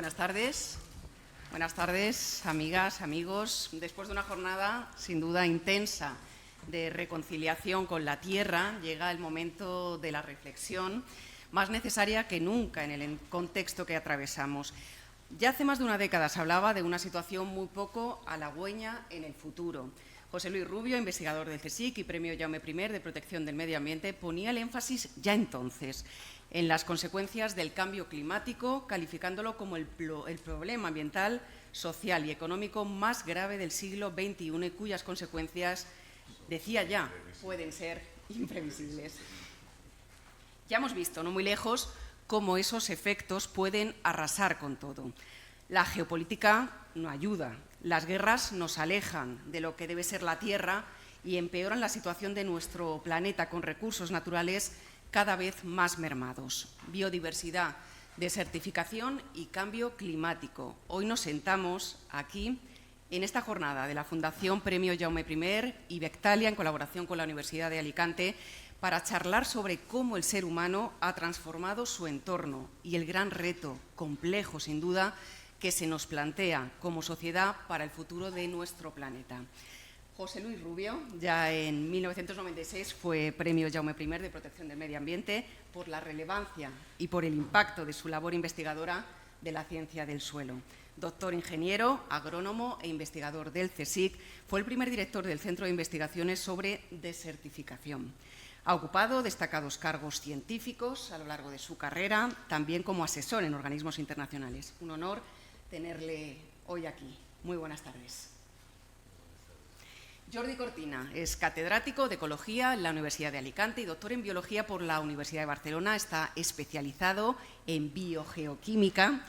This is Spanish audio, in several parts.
Buenas tardes. Buenas tardes, amigas, amigos. Después de una jornada sin duda intensa de reconciliación con la tierra, llega el momento de la reflexión, más necesaria que nunca en el contexto que atravesamos. Ya hace más de una década se hablaba de una situación muy poco halagüeña en el futuro. José Luis Rubio, investigador del CSIC y Premio Jaume I de Protección del Medio Ambiente, ponía el énfasis ya entonces en las consecuencias del cambio climático, calificándolo como el problema ambiental, social y económico más grave del siglo XXI y cuyas consecuencias, decía ya, pueden ser imprevisibles. Ya hemos visto, no muy lejos, cómo esos efectos pueden arrasar con todo. La geopolítica no ayuda, las guerras nos alejan de lo que debe ser la Tierra y empeoran la situación de nuestro planeta con recursos naturales cada vez más mermados. Biodiversidad, desertificación y cambio climático. Hoy nos sentamos aquí en esta jornada de la Fundación Premio Jaume I y Bectalia, en colaboración con la Universidad de Alicante, para charlar sobre cómo el ser humano ha transformado su entorno y el gran reto, complejo sin duda, que se nos plantea como sociedad para el futuro de nuestro planeta. José Luis Rubio, ya en 1996, fue Premio Jaume I de Protección del Medio Ambiente por la relevancia y por el impacto de su labor investigadora de la ciencia del suelo. Doctor ingeniero, agrónomo e investigador del CSIC, fue el primer director del Centro de Investigaciones sobre Desertificación. Ha ocupado destacados cargos científicos a lo largo de su carrera, también como asesor en organismos internacionales. Un honor tenerle hoy aquí. Muy buenas tardes. Jordi Cortina es catedrático de Ecología en la Universidad de Alicante y doctor en Biología por la Universidad de Barcelona. Está especializado en biogeoquímica,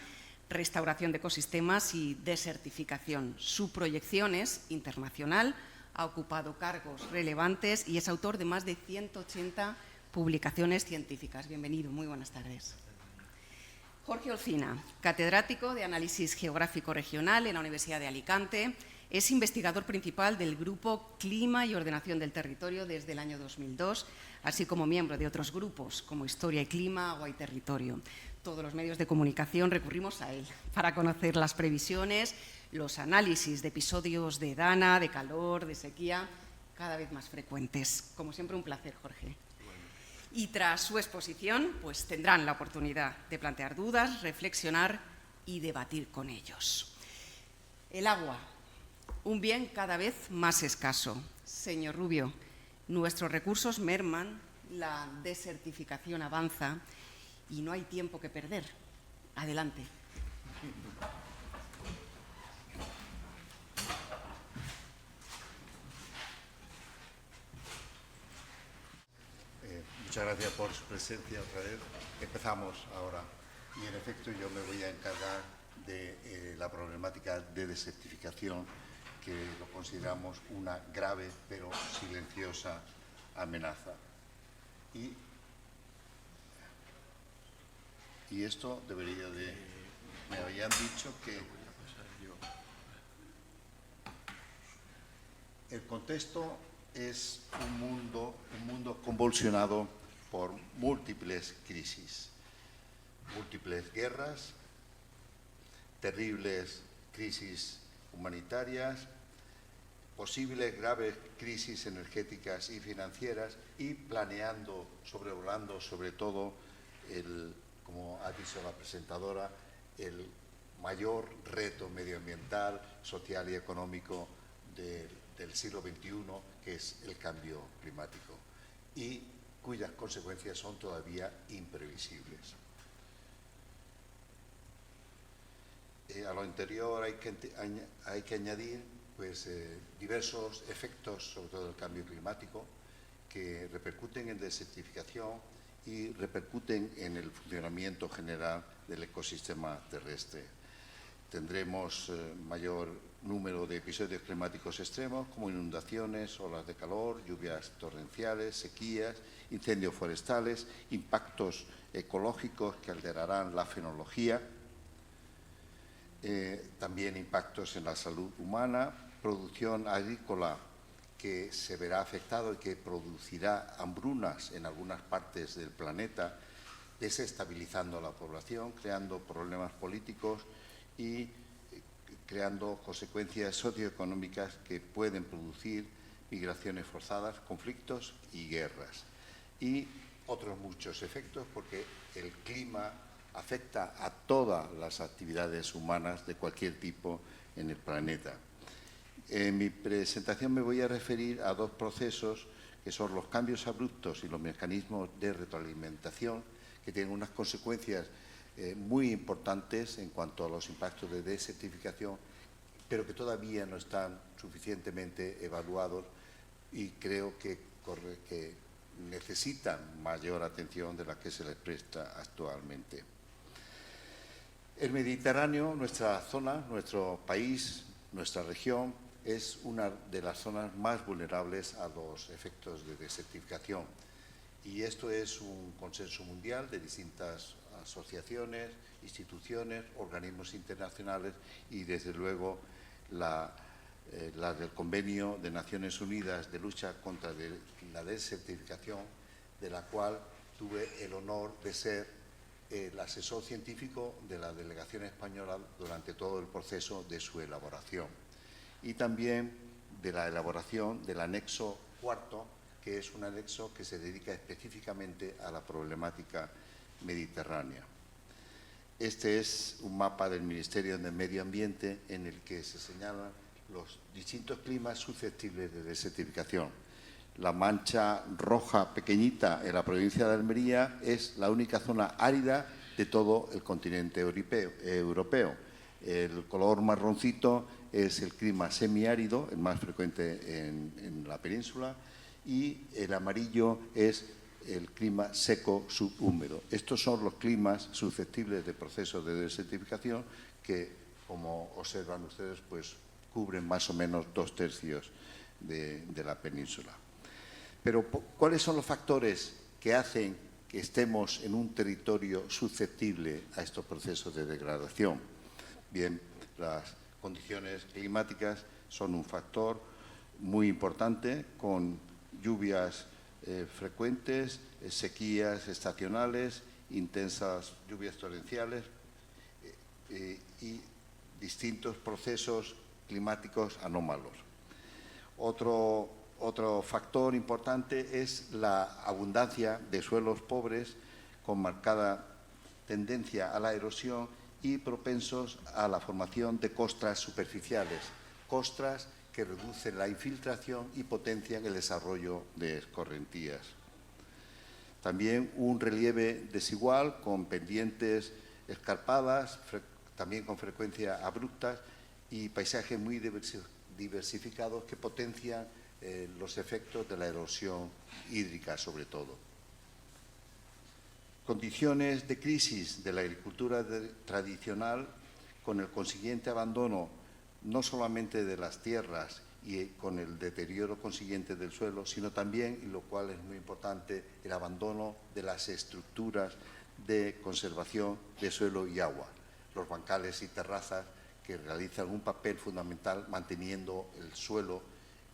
restauración de ecosistemas y desertificación. Su proyección es internacional, ha ocupado cargos relevantes y es autor de más de 180 publicaciones científicas. Bienvenido, muy buenas tardes. Jorge Olcina, catedrático de Análisis Geográfico Regional en la Universidad de Alicante, es investigador principal del Grupo Clima y Ordenación del Territorio desde el año 2002, así como miembro de otros grupos como Historia y Clima, Agua y Territorio. Todos los medios de comunicación recurrimos a él para conocer las previsiones, los análisis de episodios de dana, de calor, de sequía, cada vez más frecuentes. Como siempre, un placer, Jorge. Y tras su exposición, pues tendrán la oportunidad de plantear dudas, reflexionar y debatir con ellos. El agua, un bien cada vez más escaso. Señor Rubio, nuestros recursos merman, la desertificación avanza y no hay tiempo que perder. Adelante. Muchas gracias por su presencia otra vez. Empezamos ahora y en efecto yo me voy a encargar de la problemática de desertificación, que lo consideramos una grave pero silenciosa amenaza. Y esto debería de... Me habían dicho que el contexto es un mundo convulsionado por múltiples crisis, múltiples guerras, terribles crisis humanitarias, posibles graves crisis energéticas y financieras y planeando, sobrevolando sobre todo, como ha dicho la presentadora, el mayor reto medioambiental, social y económico del siglo XXI, que es el cambio climático, y cuyas consecuencias son todavía imprevisibles. A lo anterior hay que añadir diversos efectos, sobre todo del cambio climático, que repercuten en desertificación y repercuten en el funcionamiento general del ecosistema terrestre. Tendremos mayor número de episodios climáticos extremos, como inundaciones, olas de calor, lluvias torrenciales, sequías, incendios forestales, impactos ecológicos que alterarán la fenología, también impactos en la salud humana, producción agrícola que se verá afectado y que producirá hambrunas en algunas partes del planeta, desestabilizando la población, creando problemas políticos y creando consecuencias socioeconómicas que pueden producir migraciones forzadas, conflictos y guerras. Y otros muchos efectos, porque el clima afecta a todas las actividades humanas de cualquier tipo en el planeta. En mi presentación me voy a referir a dos procesos que son los cambios abruptos y los mecanismos de retroalimentación, que tienen unas consecuencias muy importantes en cuanto a los impactos de desertificación, pero que todavía no están suficientemente evaluados y creo que necesitan mayor atención de la que se les presta actualmente. El Mediterráneo, nuestra zona, nuestro país, nuestra región, es una de las zonas más vulnerables a los efectos de desertificación. Y esto es un consenso mundial de distintas asociaciones, instituciones, organismos internacionales y, desde luego, la del Convenio de Naciones Unidas de lucha contra la desertificación, de la cual tuve el honor de ser el asesor científico de la delegación española durante todo el proceso de su elaboración. Y también de la elaboración del anexo cuarto, que es un anexo que se dedica específicamente a la problemática mediterránea. Este es un mapa del Ministerio de Medio Ambiente en el que se señalan los distintos climas susceptibles de desertificación. La mancha roja pequeñita en la provincia de Almería es la única zona árida de todo el continente europeo. El color marroncito es el clima semiárido, el más frecuente en la península, y el amarillo es el clima seco subhúmedo. Estos son los climas susceptibles de procesos de desertificación que, como observan ustedes, pues cubren más o menos 2/3 de la península. Pero, ¿cuáles son los factores que hacen que estemos en un territorio susceptible a estos procesos de degradación? Bien, las condiciones climáticas son un factor muy importante, con lluvias frecuentes, sequías estacionales, intensas lluvias torrenciales y distintos procesos climáticos anómalos. Otro factor importante es la abundancia de suelos pobres con marcada tendencia a la erosión y propensos a la formación de costras superficiales, costras que reducen la infiltración y potencian el desarrollo de escorrentías. También un relieve desigual con pendientes escarpadas, también con frecuencia abruptas, y paisajes muy diversificados que potencian los efectos de la erosión hídrica, sobre todo. Condiciones de crisis de la agricultura tradicional, con el consiguiente abandono no solamente de las tierras y con el deterioro consiguiente del suelo, sino también, y lo cual es muy importante, el abandono de las estructuras de conservación de suelo y agua, los bancales y terrazas, que realizan un papel fundamental manteniendo el suelo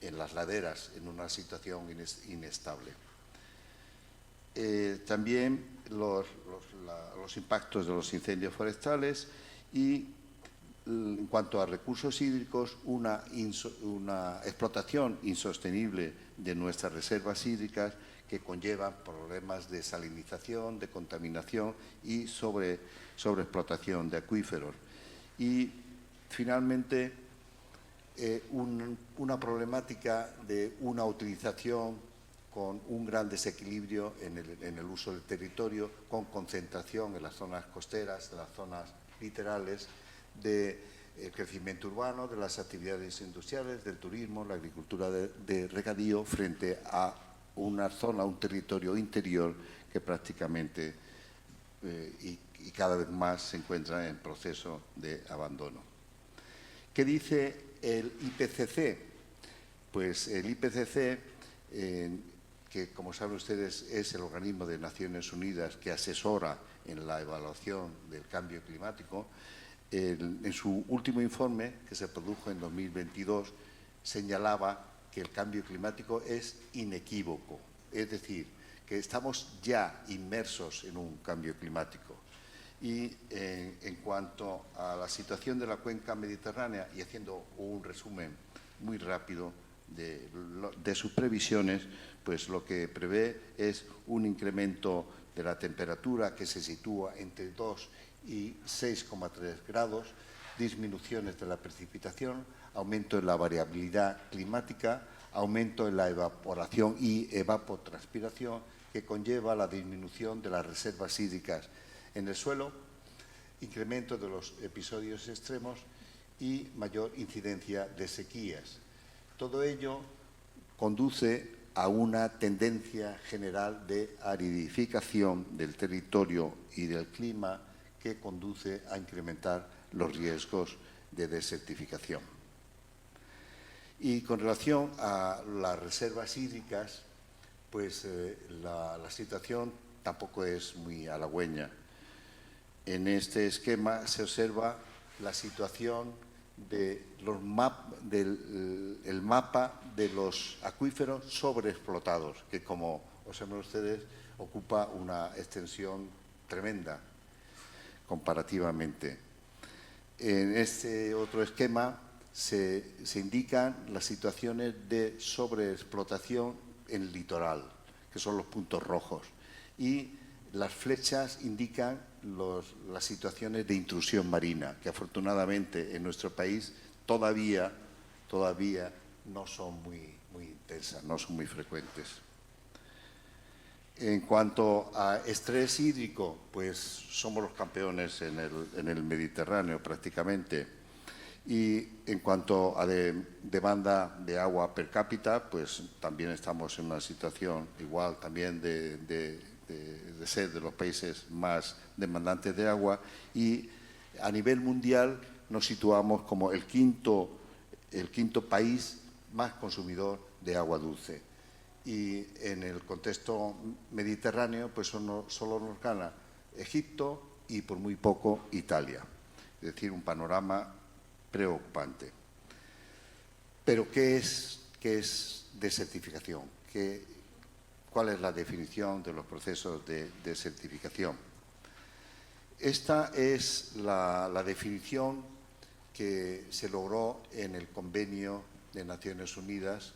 en las laderas en una situación inestable. También los impactos de los incendios forestales y, en cuanto a recursos hídricos, una explotación insostenible de nuestras reservas hídricas que conllevan problemas de salinización, de contaminación y sobreexplotación de acuíferos. Y, finalmente, una problemática de una utilización con un gran desequilibrio en el uso del territorio, con concentración en las zonas costeras, en las zonas litorales, del crecimiento urbano, de las actividades industriales, del turismo, la agricultura de regadío, frente a una zona, un territorio interior que prácticamente y cada vez más se encuentra en proceso de abandono. ¿Qué dice el IPCC? Pues el IPCC, que, como saben ustedes, es el organismo de Naciones Unidas que asesora en la evaluación del cambio climático, en su último informe, que se produjo en 2022, señalaba que el cambio climático es inequívoco, es decir, que porque estamos ya inmersos en un cambio climático. Y en cuanto a la situación de la cuenca mediterránea, y haciendo un resumen muy rápido de sus previsiones, pues lo que prevé es un incremento de la temperatura que se sitúa entre 2 y 6,3 grados, disminuciones de la precipitación, aumento en la variabilidad climática, aumento en la evaporación y evapotranspiración, que conlleva la disminución de las reservas hídricas en el suelo, incremento de los episodios extremos y mayor incidencia de sequías. Todo ello conduce a una tendencia general de aridificación del territorio y del clima que conduce a incrementar los riesgos de desertificación. Y con relación a las reservas hídricas, pues la situación tampoco es muy halagüeña. En este esquema se observa la situación del mapa de los acuíferos sobreexplotados, que, como observan ustedes, ocupa una extensión tremenda comparativamente. En este otro esquema se indican las situaciones de sobreexplotación en el litoral, que son los puntos rojos, y las flechas indican las situaciones de intrusión marina, que afortunadamente en nuestro país todavía no son muy intensas, no son muy frecuentes. En cuanto a estrés hídrico, pues somos los campeones en el Mediterráneo prácticamente. Y en cuanto a demanda de agua per cápita, pues también estamos en una situación igual también de ser de los países más demandantes de agua, y a nivel mundial nos situamos como el quinto país más consumidor de agua dulce. Y en el contexto mediterráneo pues solo nos gana Egipto y por muy poco Italia. Es decir, un panorama preocupante. Pero ¿qué es desertificación? ¿Cuál es la definición de los procesos de desertificación? Esta es la definición que se logró en el Convenio de Naciones Unidas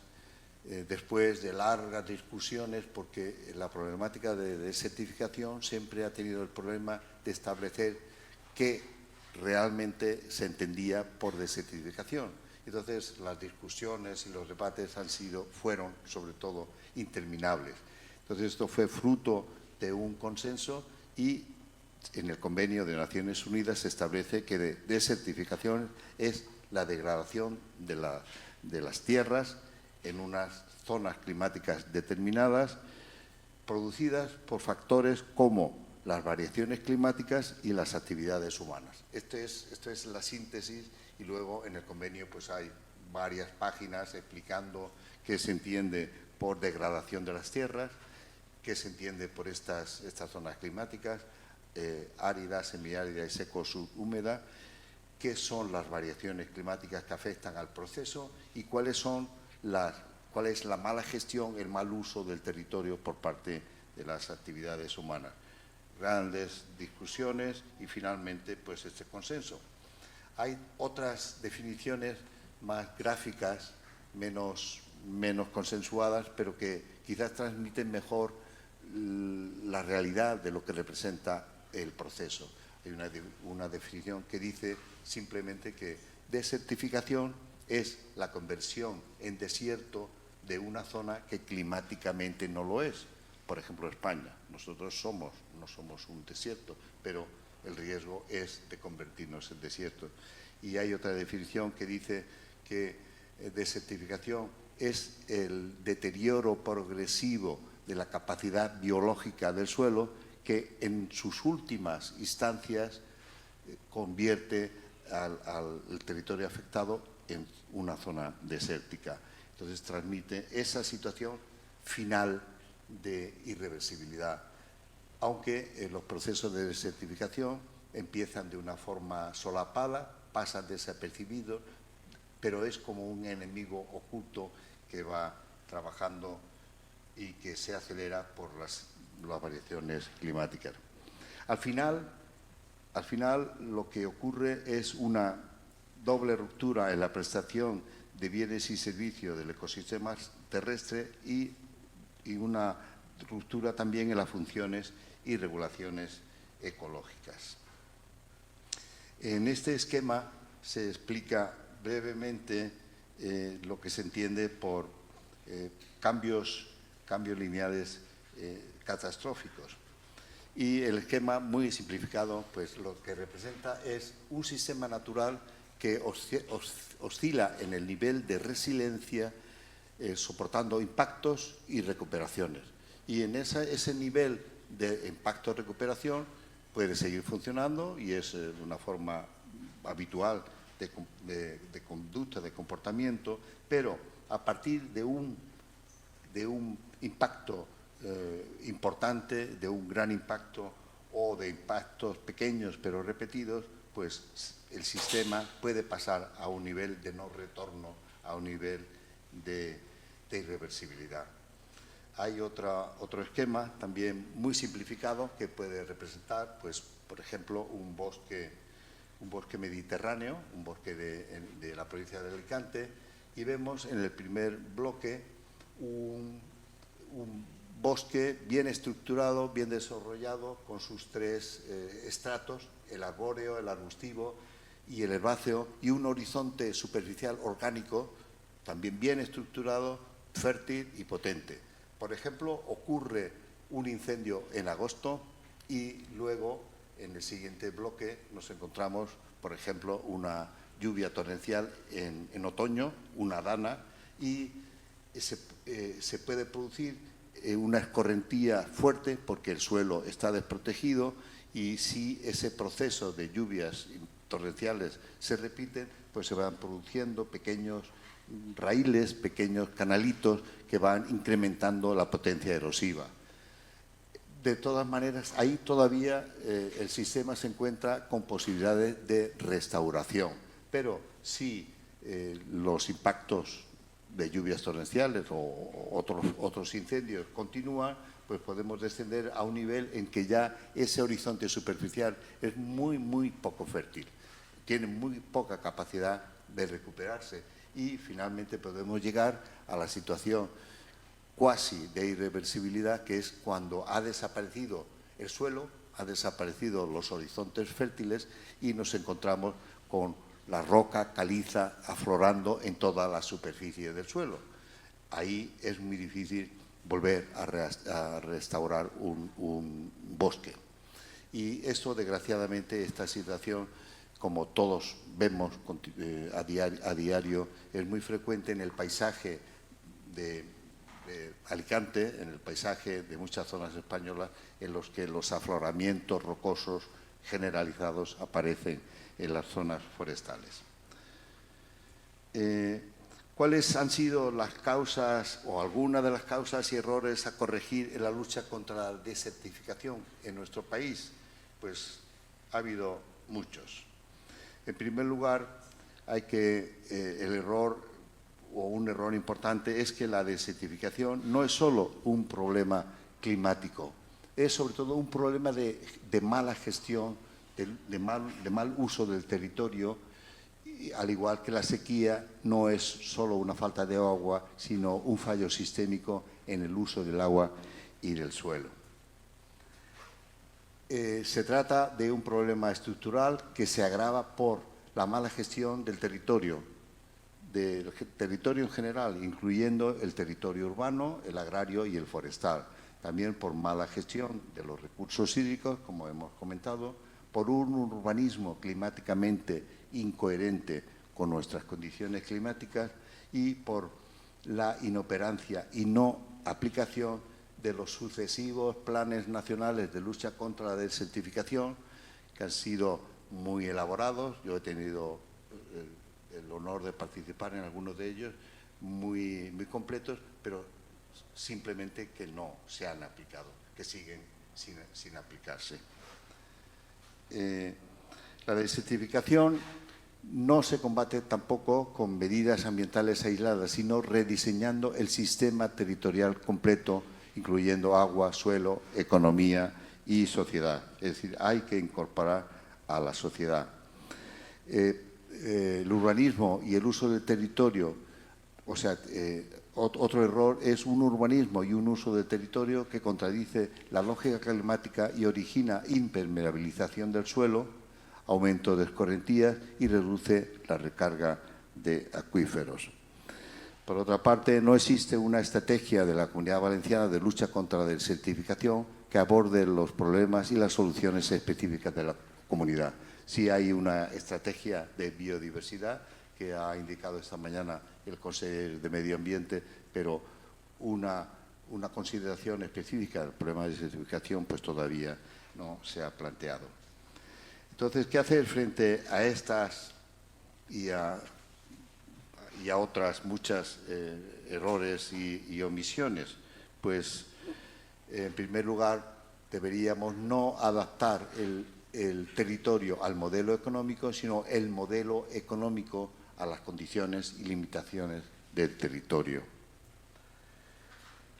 después de largas discusiones, porque la problemática de desertificación siempre ha tenido el problema de establecer qué realmente se entendía por desertificación. Entonces, las discusiones y los debates fueron sobre todo interminables. Entonces, esto fue fruto de un consenso, y en el Convenio de Naciones Unidas se establece que desertificación es la degradación de las tierras en unas zonas climáticas determinadas, producidas por factores como las variaciones climáticas y las actividades humanas. Esto es la síntesis, y luego en el convenio pues hay varias páginas explicando qué se entiende por degradación de las tierras, qué se entiende por estas zonas climáticas, árida, semiárida y seco-subhúmeda, qué son las variaciones climáticas que afectan al proceso y cuál es la mala gestión, el mal uso del territorio por parte de las actividades humanas. Grandes discusiones y finalmente pues este consenso. Hay otras definiciones más gráficas, menos consensuadas, pero que quizás transmiten mejor la realidad de lo que representa el proceso. Hay una definición que dice simplemente que desertificación es la conversión en desierto de una zona que climáticamente no lo es. Por ejemplo, España. Nosotros no somos un desierto, pero el riesgo es de convertirnos en desierto. Y hay otra definición que dice que desertificación es el deterioro progresivo de la capacidad biológica del suelo, que en sus últimas instancias convierte al territorio afectado en una zona desértica. Entonces transmite esa situación final de irreversibilidad, aunque los procesos de desertificación empiezan de una forma solapada, pasan desapercibidos, pero es como un enemigo oculto que va trabajando y que se acelera por las variaciones climáticas. Al final lo que ocurre es una doble ruptura en la prestación de bienes y servicios del ecosistema terrestre y una ruptura también en las funciones y regulaciones ecológicas. En este esquema se explica brevemente lo que se entiende por cambios lineales catastróficos. Y el esquema, muy simplificado, pues lo que representa es un sistema natural que oscila en el nivel de resiliencia, soportando impactos y recuperaciones. Y en ese nivel de impacto-recuperación puede seguir funcionando y es una forma habitual de conducta, de comportamiento, pero a partir de un impacto importante, de un gran impacto o de impactos pequeños pero repetidos, pues el sistema puede pasar a un nivel de no retorno, a un nivel de irreversibilidad. Hay otro esquema también muy simplificado que puede representar, pues, por ejemplo, un bosque mediterráneo, un bosque de la provincia de Alicante, y vemos en el primer bloque un bosque bien estructurado, bien desarrollado, con sus tres estratos, el arbóreo, el arbustivo y el herbáceo, y un horizonte superficial orgánico, también bien estructurado, fértil y potente. Por ejemplo, ocurre un incendio en agosto y luego, en el siguiente bloque, nos encontramos, por ejemplo, una lluvia torrencial en otoño, una dana, y se puede producir una escorrentía fuerte porque el suelo está desprotegido, y si ese proceso de lluvias torrenciales se repiten, pues se van produciendo pequeños raíles, pequeños canalitos que van incrementando la potencia erosiva. De todas maneras, ahí todavía el sistema se encuentra con posibilidades de restauración, pero si los impactos de lluvias torrenciales o otros incendios continúan, pues podemos descender a un nivel en que ya ese horizonte superficial es muy, muy poco fértil, tiene muy poca capacidad de recuperarse, y finalmente podemos llegar a la situación cuasi de irreversibilidad, que es cuando ha desaparecido el suelo, ha desaparecido los horizontes fértiles y nos encontramos con la roca caliza aflorando en toda la superficie del suelo. Ahí es muy difícil volver a restaurar un bosque. Y esto, desgraciadamente, esta situación, como todos vemos a diario, es muy frecuente en el paisaje de Alicante, en el paisaje de muchas zonas españolas, en los que los afloramientos rocosos generalizados aparecen en las zonas forestales. ¿Cuáles han sido las causas o algunas de las causas y errores a corregir en la lucha contra la desertificación en nuestro país? Pues ha habido muchos. En primer lugar, el error o un error importante es que la desertificación no es solo un problema climático, es sobre todo un problema de mala gestión, de mal uso del territorio, y al igual que la sequía no es solo una falta de agua, sino un fallo sistémico en el uso del agua y del suelo. Se trata de un problema estructural que se agrava por la mala gestión del territorio en general, incluyendo el territorio urbano, el agrario y el forestal. También por mala gestión de los recursos hídricos, como hemos comentado, por un urbanismo climáticamente incoherente con nuestras condiciones climáticas y por la inoperancia y no aplicación de los sucesivos planes nacionales de lucha contra la desertificación, que han sido muy elaborados. Yo he tenido el honor de participar en algunos de ellos, muy completos, pero simplemente que no se han aplicado, que siguen sin aplicarse. La desertificación no se combate tampoco con medidas ambientales aisladas, sino rediseñando el sistema territorial completo, incluyendo agua, suelo, economía y sociedad. Es decir, hay que incorporar a la sociedad. El urbanismo y el uso del territorio, o sea, otro error es un urbanismo y un uso del territorio que contradice la lógica climática y origina impermeabilización del suelo, aumento de escorrentías y reduce la recarga de acuíferos. Por otra parte, no existe una estrategia de la Comunidad Valenciana de lucha contra la desertificación que aborde los problemas y las soluciones específicas de la comunidad. Sí hay una estrategia de biodiversidad que ha indicado esta mañana el Consejo de Medio Ambiente, pero una consideración específica del problema de desertificación pues todavía no se ha planteado. Entonces, ¿qué hacer frente a estas y a otras muchas errores y omisiones? Pues, en primer lugar, deberíamos no adaptar el territorio al modelo económico, sino el modelo económico a las condiciones y limitaciones del territorio.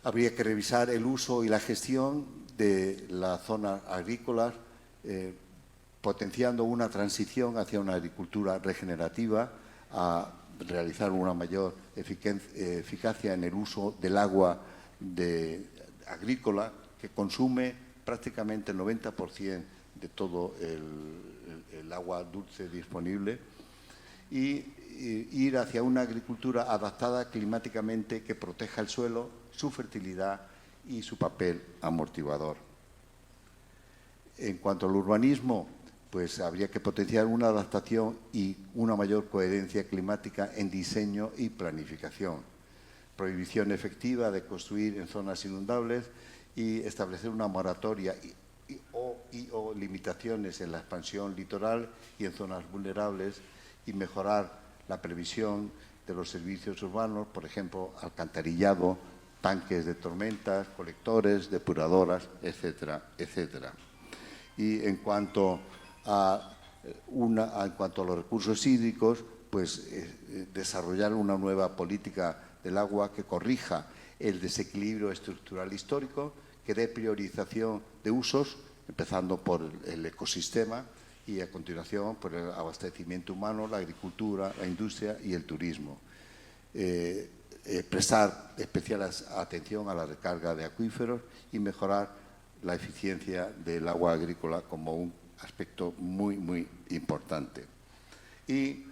Habría que revisar el uso y la gestión de las zonas agrícolas, potenciando una transición hacia una agricultura regenerativa, a realizar una mayor eficacia en el uso del agua agrícola, que consume prácticamente el 90% de todo el agua dulce disponible, y ir hacia una agricultura adaptada climáticamente que proteja el suelo, su fertilidad y su papel amortiguador. En cuanto al urbanismo, pues habría que potenciar una adaptación y una mayor coherencia climática en diseño y planificación. Prohibición efectiva de construir en zonas inundables y establecer una moratoria o limitaciones en la expansión litoral y en zonas vulnerables, y mejorar la previsión de los servicios urbanos, por ejemplo, alcantarillado, tanques de tormentas, colectores, depuradoras, etcétera, etcétera. Y en cuanto a los recursos hídricos, pues desarrollar una nueva política del agua que corrija el desequilibrio estructural histórico, que dé priorización de usos, empezando por el ecosistema y a continuación por el abastecimiento humano, la agricultura, la industria y el turismo. Prestar especial atención a la recarga de acuíferos y mejorar la eficiencia del agua agrícola como un aspecto muy, muy importante. Y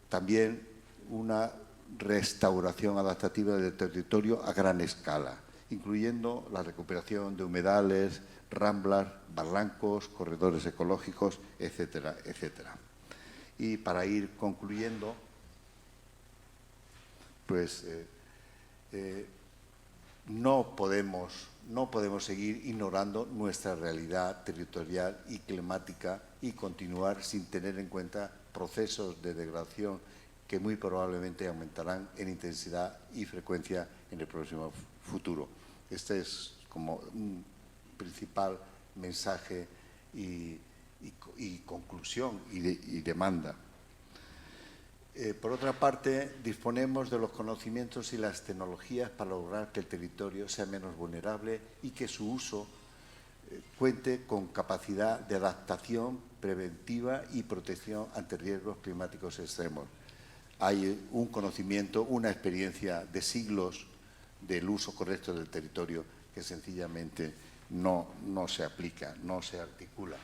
también una restauración adaptativa del territorio a gran escala, incluyendo la recuperación de humedales, ramblas, barrancos, corredores ecológicos, etcétera, etcétera. Y para ir concluyendo, pues no podemos seguir ignorando nuestra realidad territorial y climática y continuar sin tener en cuenta procesos de degradación que muy probablemente aumentarán en intensidad y frecuencia en el próximo futuro. Este es como un principal mensaje y conclusión y demanda. Por otra parte, disponemos de los conocimientos y las tecnologías para lograr que el territorio sea menos vulnerable y que su uso cuente con capacidad de adaptación preventiva y protección ante riesgos climáticos extremos. Hay un conocimiento, una experiencia de siglos del uso correcto del territorio que sencillamente no se aplica, no se articula.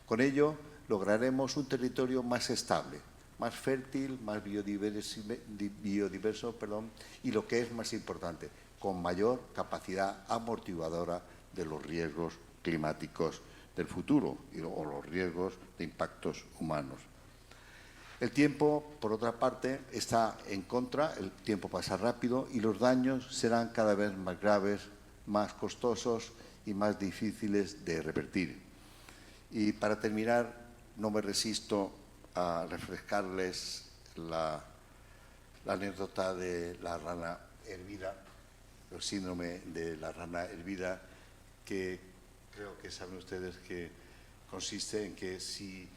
Con ello, lograremos un territorio más estable, más fértil, más biodiverso, y lo que es más importante, con mayor capacidad amortiguadora de los riesgos climáticos del futuro o los riesgos de impactos humanos. El tiempo, por otra parte, está en contra, el tiempo pasa rápido y los daños serán cada vez más graves, más costosos y más difíciles de revertir. Y para terminar, no me resisto a refrescarles la anécdota de la rana hervida, el síndrome de la rana hervida, que creo que saben ustedes que consiste en que si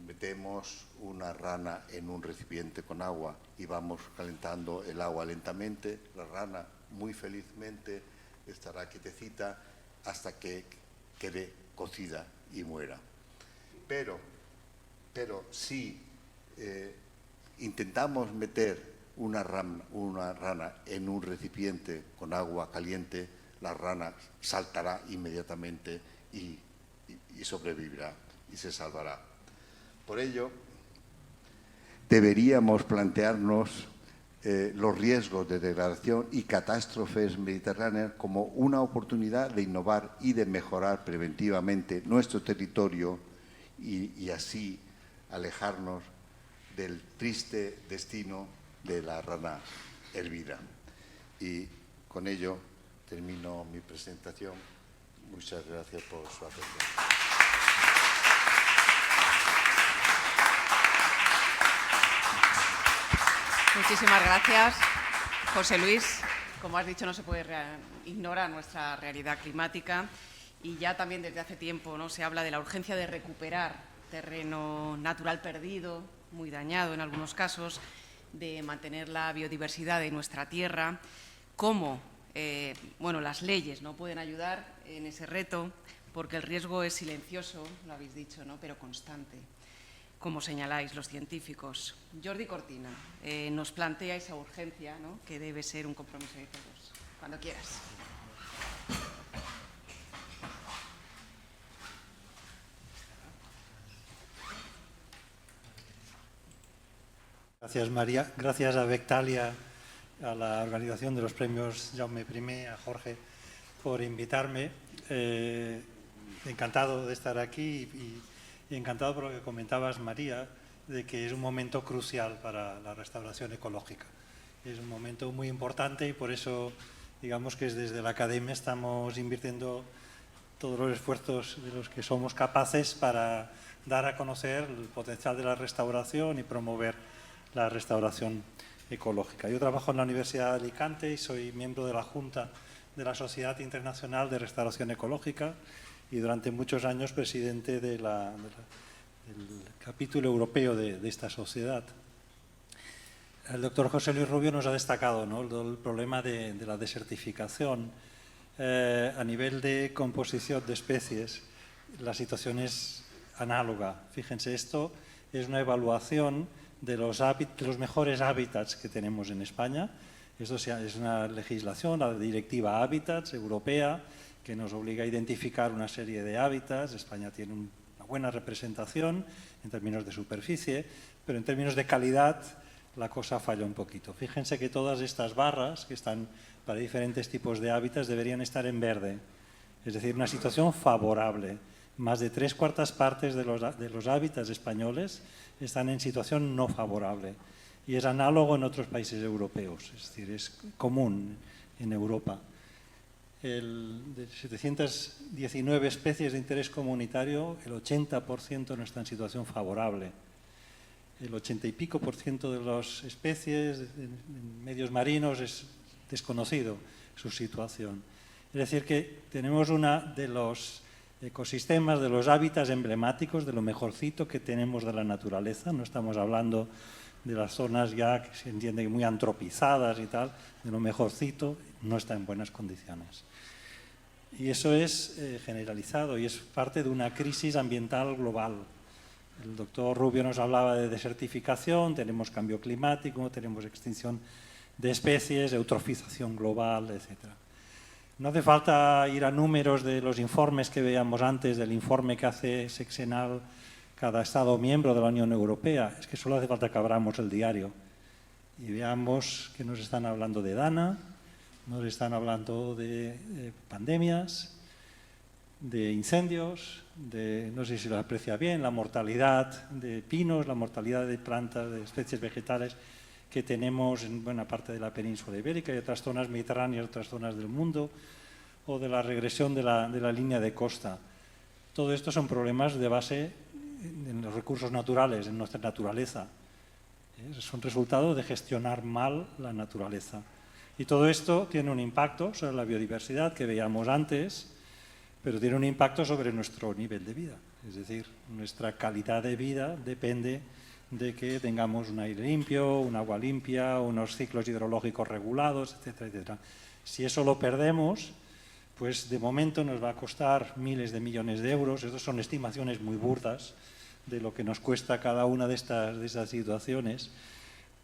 metemos una rana en un recipiente con agua y vamos calentando el agua lentamente, la rana muy felizmente estará quietecita hasta que quede cocida y muera. Pero si intentamos meter una rana en un recipiente con agua caliente, la rana saltará inmediatamente y sobrevivirá y se salvará. Por ello, deberíamos plantearnos los riesgos de degradación y catástrofes mediterráneas como una oportunidad de innovar y de mejorar preventivamente nuestro territorio y así alejarnos del triste destino de la rana hervida. Y con ello termino mi presentación. Muchas gracias por su atención. Muchísimas gracias, José Luis. Como has dicho, no se puede ignorar nuestra realidad climática y ya también desde hace tiempo, ¿no?, se habla de la urgencia de recuperar terreno natural perdido, muy dañado en algunos casos, de mantener la biodiversidad de nuestra tierra, cómo las leyes no pueden ayudar en ese reto, porque el riesgo es silencioso, lo habéis dicho, ¿no?, pero constante, como señaláis los científicos. Jordi Cortina nos plantea esa urgencia, ¿no?, que debe ser un compromiso de todos. Cuando quieras. Gracias, María. Gracias a Bectalia, a la organización de los premios Jaume I, a Jorge, por invitarme. Encantado de estar aquí y encantado por lo que comentabas, María, de que es un momento crucial para la restauración ecológica. Es un momento muy importante y por eso, digamos que desde la Academia estamos invirtiendo todos los esfuerzos de los que somos capaces para dar a conocer el potencial de la restauración y promover la restauración ecológica. Yo trabajo en la Universidad de Alicante y soy miembro de la Junta de la Sociedad Internacional de Restauración Ecológica y durante muchos años presidente del capítulo europeo de esta sociedad. El doctor José Luis Rubio nos ha destacado, ¿no?, el problema de la desertificación. A nivel de composición de especies, la situación es análoga. Fíjense, esto es una evaluación de los mejores hábitats que tenemos en España. Esto es una legislación, la Directiva Hábitats europea, que nos obliga a identificar una serie de hábitats. España tiene una buena representación en términos de superficie, pero en términos de calidad la cosa falla un poquito. Fíjense que todas estas barras que están para diferentes tipos de hábitats deberían estar en verde, es decir, una situación favorable. Más de 3/4 partes de los hábitats españoles están en situación no favorable y es análogo en otros países europeos, es decir, es común en Europa. De 719 especies de interés comunitario, el 80% no está en situación favorable. El 80 y pico % de las especies en medios marinos es desconocido su situación. Es decir, que tenemos uno de los ecosistemas, de los hábitats emblemáticos, de lo mejorcito que tenemos de la naturaleza. No estamos hablando de las zonas ya que se entiende muy antropizadas y tal, de lo mejorcito, no está en buenas condiciones. Y eso es generalizado y es parte de una crisis ambiental global. El doctor Rubio nos hablaba de desertificación, tenemos cambio climático, tenemos extinción de especies, eutrofización global, etc. No hace falta ir a números de los informes que veíamos antes, del informe que hace sexenal cada Estado miembro de la Unión Europea. Es que solo hace falta que abramos el diario y veamos que nos están hablando de DANA, nos están hablando de pandemias, de incendios, de, no sé si lo aprecia bien, la mortalidad de pinos, la mortalidad de plantas, de especies vegetales que tenemos en buena parte de la península ibérica y otras zonas mediterráneas, otras zonas del mundo, o de la regresión de la línea de costa. Todo esto son problemas de base en los recursos naturales, en nuestra naturaleza. Son resultado de gestionar mal la naturaleza. Y todo esto tiene un impacto sobre la biodiversidad que veíamos antes, pero tiene un impacto sobre nuestro nivel de vida. Es decir, nuestra calidad de vida depende de que tengamos un aire limpio, un agua limpia, unos ciclos hidrológicos regulados, etcétera, etcétera. Si eso lo perdemos, pues de momento nos va a costar miles de millones de euros. Estas son estimaciones muy burdas de lo que nos cuesta cada una de estas situaciones,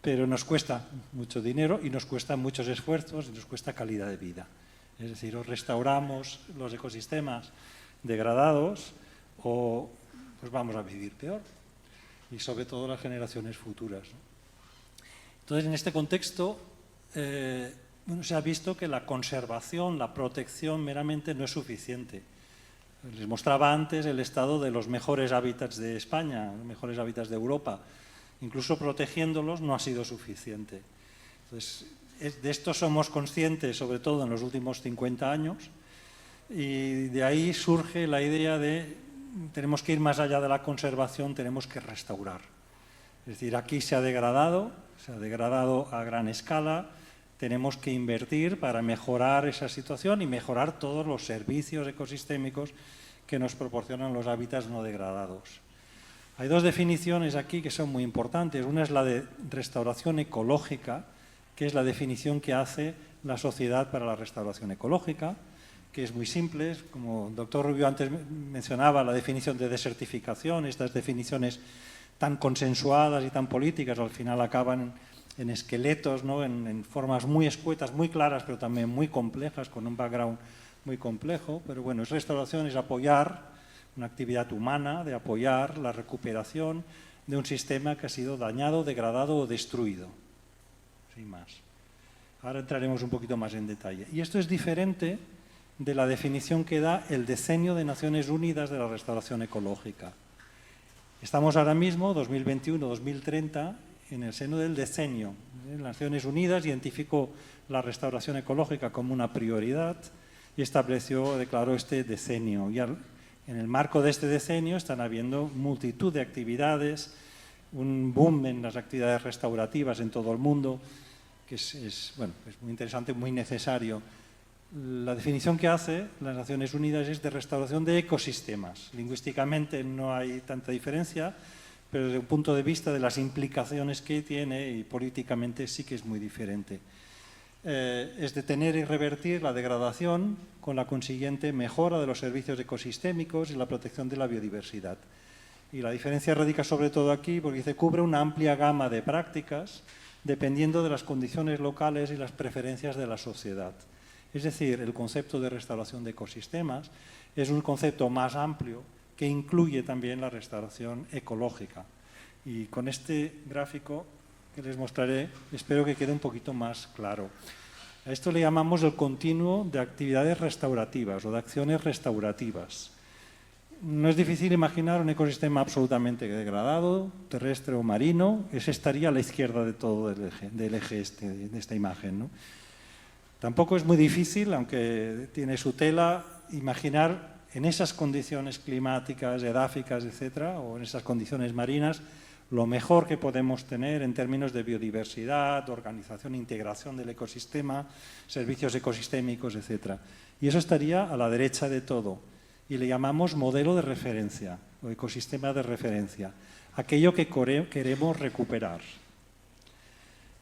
pero nos cuesta mucho dinero y nos cuesta muchos esfuerzos y nos cuesta calidad de vida. Es decir, o restauramos los ecosistemas degradados o pues vamos a vivir peor, y sobre todo las generaciones futuras, ¿no? Entonces, en este contexto, se ha visto que la conservación, la protección meramente no es suficiente. Les mostraba antes el estado de los mejores hábitats de España, los mejores hábitats de Europa. Incluso protegiéndolos no ha sido suficiente. Entonces, de esto somos conscientes, sobre todo en los últimos 50 años, y de ahí surge la idea de tenemos que ir más allá de la conservación, tenemos que restaurar. Es decir, aquí se ha degradado a gran escala, tenemos que invertir para mejorar esa situación y mejorar todos los servicios ecosistémicos que nos proporcionan los hábitats no degradados. Hay dos definiciones aquí que son muy importantes. Una es la de restauración ecológica, que es la definición que hace la Sociedad para la Restauración Ecológica, que es muy simple, como el doctor Rubio antes mencionaba, la definición de desertificación. Estas definiciones tan consensuadas y tan políticas al final acaban en esqueletos, ¿no? en formas muy escuetas, muy claras, pero también muy complejas, con un background muy complejo. Pero bueno, restauración es apoyar una actividad humana, de apoyar la recuperación de un sistema que ha sido dañado, degradado o destruido, sin más. Ahora entraremos un poquito más en detalle. Y esto es diferente de la definición que da el Decenio de Naciones Unidas de la Restauración Ecológica. Estamos ahora mismo, 2021-2030, en el seno del decenio. Las Naciones Unidas identificó la restauración ecológica como una prioridad y declaró este decenio. Y en el marco de este decenio están habiendo multitud de actividades, un boom en las actividades restaurativas en todo el mundo, que es muy interesante, muy necesario. La definición que hace las Naciones Unidas es de restauración de ecosistemas. Lingüísticamente no hay tanta diferencia, pero desde un punto de vista de las implicaciones que tiene y políticamente sí que es muy diferente. Es detener y revertir la degradación con la consiguiente mejora de los servicios ecosistémicos y la protección de la biodiversidad. Y la diferencia radica sobre todo aquí porque se cubre una amplia gama de prácticas dependiendo de las condiciones locales y las preferencias de la sociedad. Es decir, el concepto de restauración de ecosistemas es un concepto más amplio que incluye también la restauración ecológica. Y con este gráfico que les mostraré, espero que quede un poquito más claro. A esto le llamamos el continuo de actividades restaurativas o de acciones restaurativas. No es difícil imaginar un ecosistema absolutamente degradado, terrestre o marino. Ese estaría a la izquierda de todo del eje de esta imagen, ¿no? Tampoco es muy difícil, aunque tiene su tela, imaginar en esas condiciones climáticas, edáficas, etcétera, o en esas condiciones marinas, lo mejor que podemos tener en términos de biodiversidad, organización e integración del ecosistema, servicios ecosistémicos, etcétera. Y eso estaría a la derecha de todo. Y le llamamos modelo de referencia o ecosistema de referencia, aquello que queremos recuperar.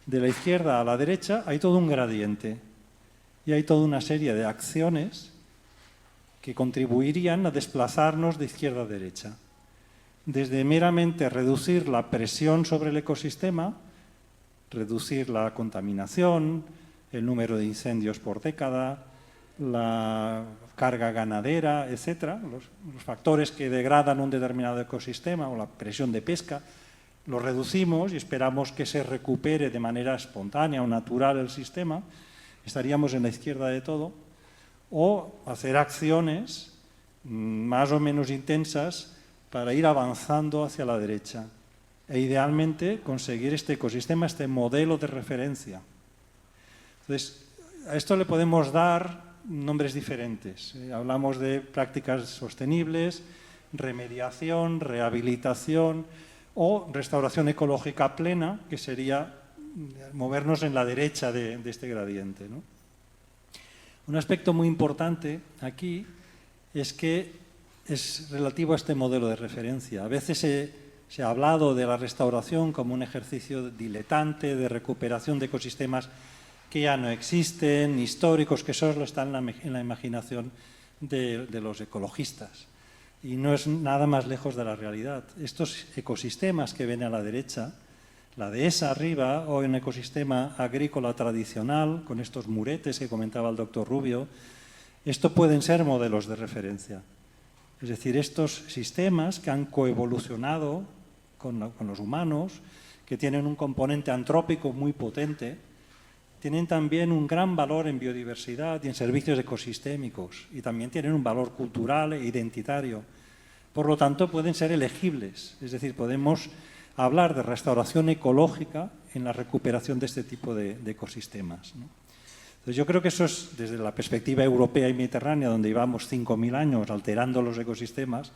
De la izquierda a la derecha hay todo un gradiente y hay toda una serie de acciones que contribuirían a desplazarnos de izquierda a derecha. Desde meramente reducir la presión sobre el ecosistema, reducir la contaminación, el número de incendios por década, la carga ganadera, etcétera, los factores que degradan un determinado ecosistema o la presión de pesca, los reducimos y esperamos que se recupere de manera espontánea o natural el sistema, estaríamos en la izquierda de todo, o hacer acciones más o menos intensas para ir avanzando hacia la derecha e idealmente conseguir este ecosistema, este modelo de referencia. Entonces, a esto le podemos dar nombres diferentes. Hablamos de prácticas sostenibles, remediación, rehabilitación o restauración ecológica plena, que sería movernos en la derecha de este gradiente, ¿no? Un aspecto muy importante aquí es que es relativo a este modelo de referencia. A veces se ha hablado de la restauración como un ejercicio diletante de recuperación de ecosistemas que ya no existen, históricos, que solo están en la imaginación de los ecologistas. Y no es nada más lejos de la realidad. Estos ecosistemas que ven a la derecha, la dehesa arriba, o un ecosistema agrícola tradicional, con estos muretes que comentaba el doctor Rubio, esto pueden ser modelos de referencia. Es decir, estos sistemas que han coevolucionado con los humanos, que tienen un componente antrópico muy potente, tienen también un gran valor en biodiversidad y en servicios ecosistémicos, y también tienen un valor cultural e identitario. Por lo tanto, pueden ser elegibles, es decir, podemos hablar de restauración ecológica en la recuperación de este tipo de ecosistemas, ¿no? Entonces, yo creo que eso es, desde la perspectiva europea y mediterránea, donde llevamos 5.000 años alterando los ecosistemas,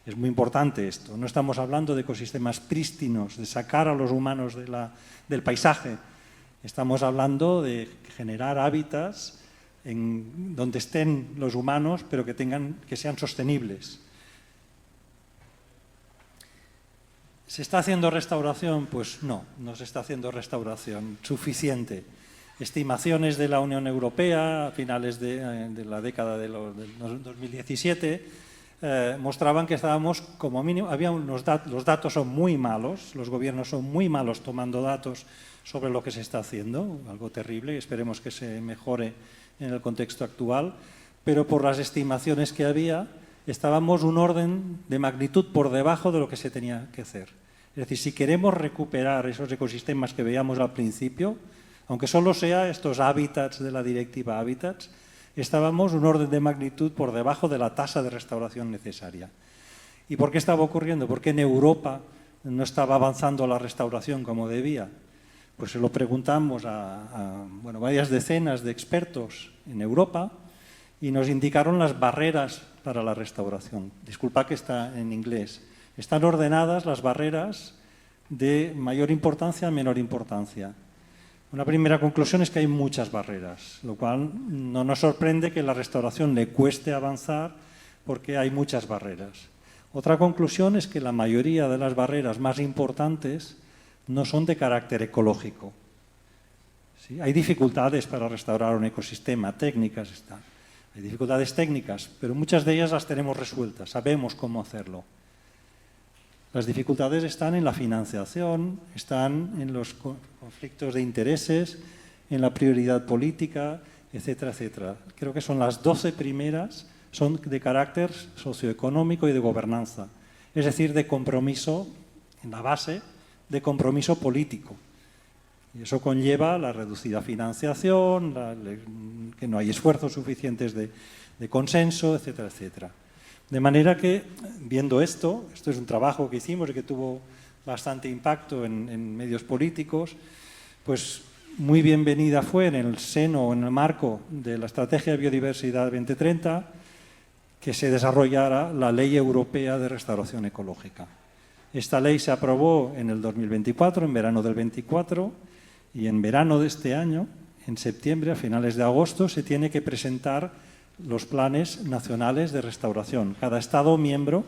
es muy importante esto. No estamos hablando de ecosistemas prístinos, de sacar a los humanos del paisaje. Estamos hablando de generar hábitats donde estén los humanos, pero que sean sostenibles. ¿Se está haciendo restauración? Pues no se está haciendo restauración suficiente. Estimaciones de la Unión Europea a finales de la década del 2017 mostraban que estábamos, como mínimo, los datos son muy malos, los gobiernos son muy malos tomando datos sobre lo que se está haciendo, algo terrible, y esperemos que se mejore en el contexto actual, pero por las estimaciones que había, estábamos un orden de magnitud por debajo de lo que se tenía que hacer. Es decir, si queremos recuperar esos ecosistemas que veíamos al principio, aunque solo sea estos hábitats de la directiva Hábitats, estábamos un orden de magnitud por debajo de la tasa de restauración necesaria. ¿Y por qué estaba ocurriendo? ¿Por qué en Europa no estaba avanzando la restauración como debía? Pues se lo preguntamos a varias decenas de expertos en Europa y nos indicaron las barreras para la restauración. Disculpa que está en inglés. Están ordenadas las barreras de mayor importancia a menor importancia. Una primera conclusión es que hay muchas barreras, lo cual no nos sorprende que la restauración le cueste avanzar porque hay muchas barreras. Otra conclusión es que la mayoría de las barreras más importantes no son de carácter ecológico. ¿Sí? Hay dificultades para restaurar un ecosistema, técnicas están. Hay dificultades técnicas, pero muchas de ellas las tenemos resueltas, sabemos cómo hacerlo. Las dificultades están en la financiación, están en los conflictos de intereses, en la prioridad política, etcétera, etcétera. Creo que son las 12 primeras, son de carácter socioeconómico y de gobernanza, es decir, de compromiso, en la base, de compromiso político. Y eso conlleva la reducida financiación, que no hay esfuerzos suficientes de consenso, etcétera, etcétera. De manera que, viendo esto es un trabajo que hicimos y que tuvo bastante impacto en medios políticos, pues muy bienvenida fue en el seno, en el marco de la Estrategia de Biodiversidad 2030, que se desarrollara la Ley Europea de Restauración Ecológica. Esta ley se aprobó en el 2024, en verano del 24, y en verano de este año, en septiembre, a finales de agosto, se tiene que presentar los planes nacionales de restauración. Cada Estado miembro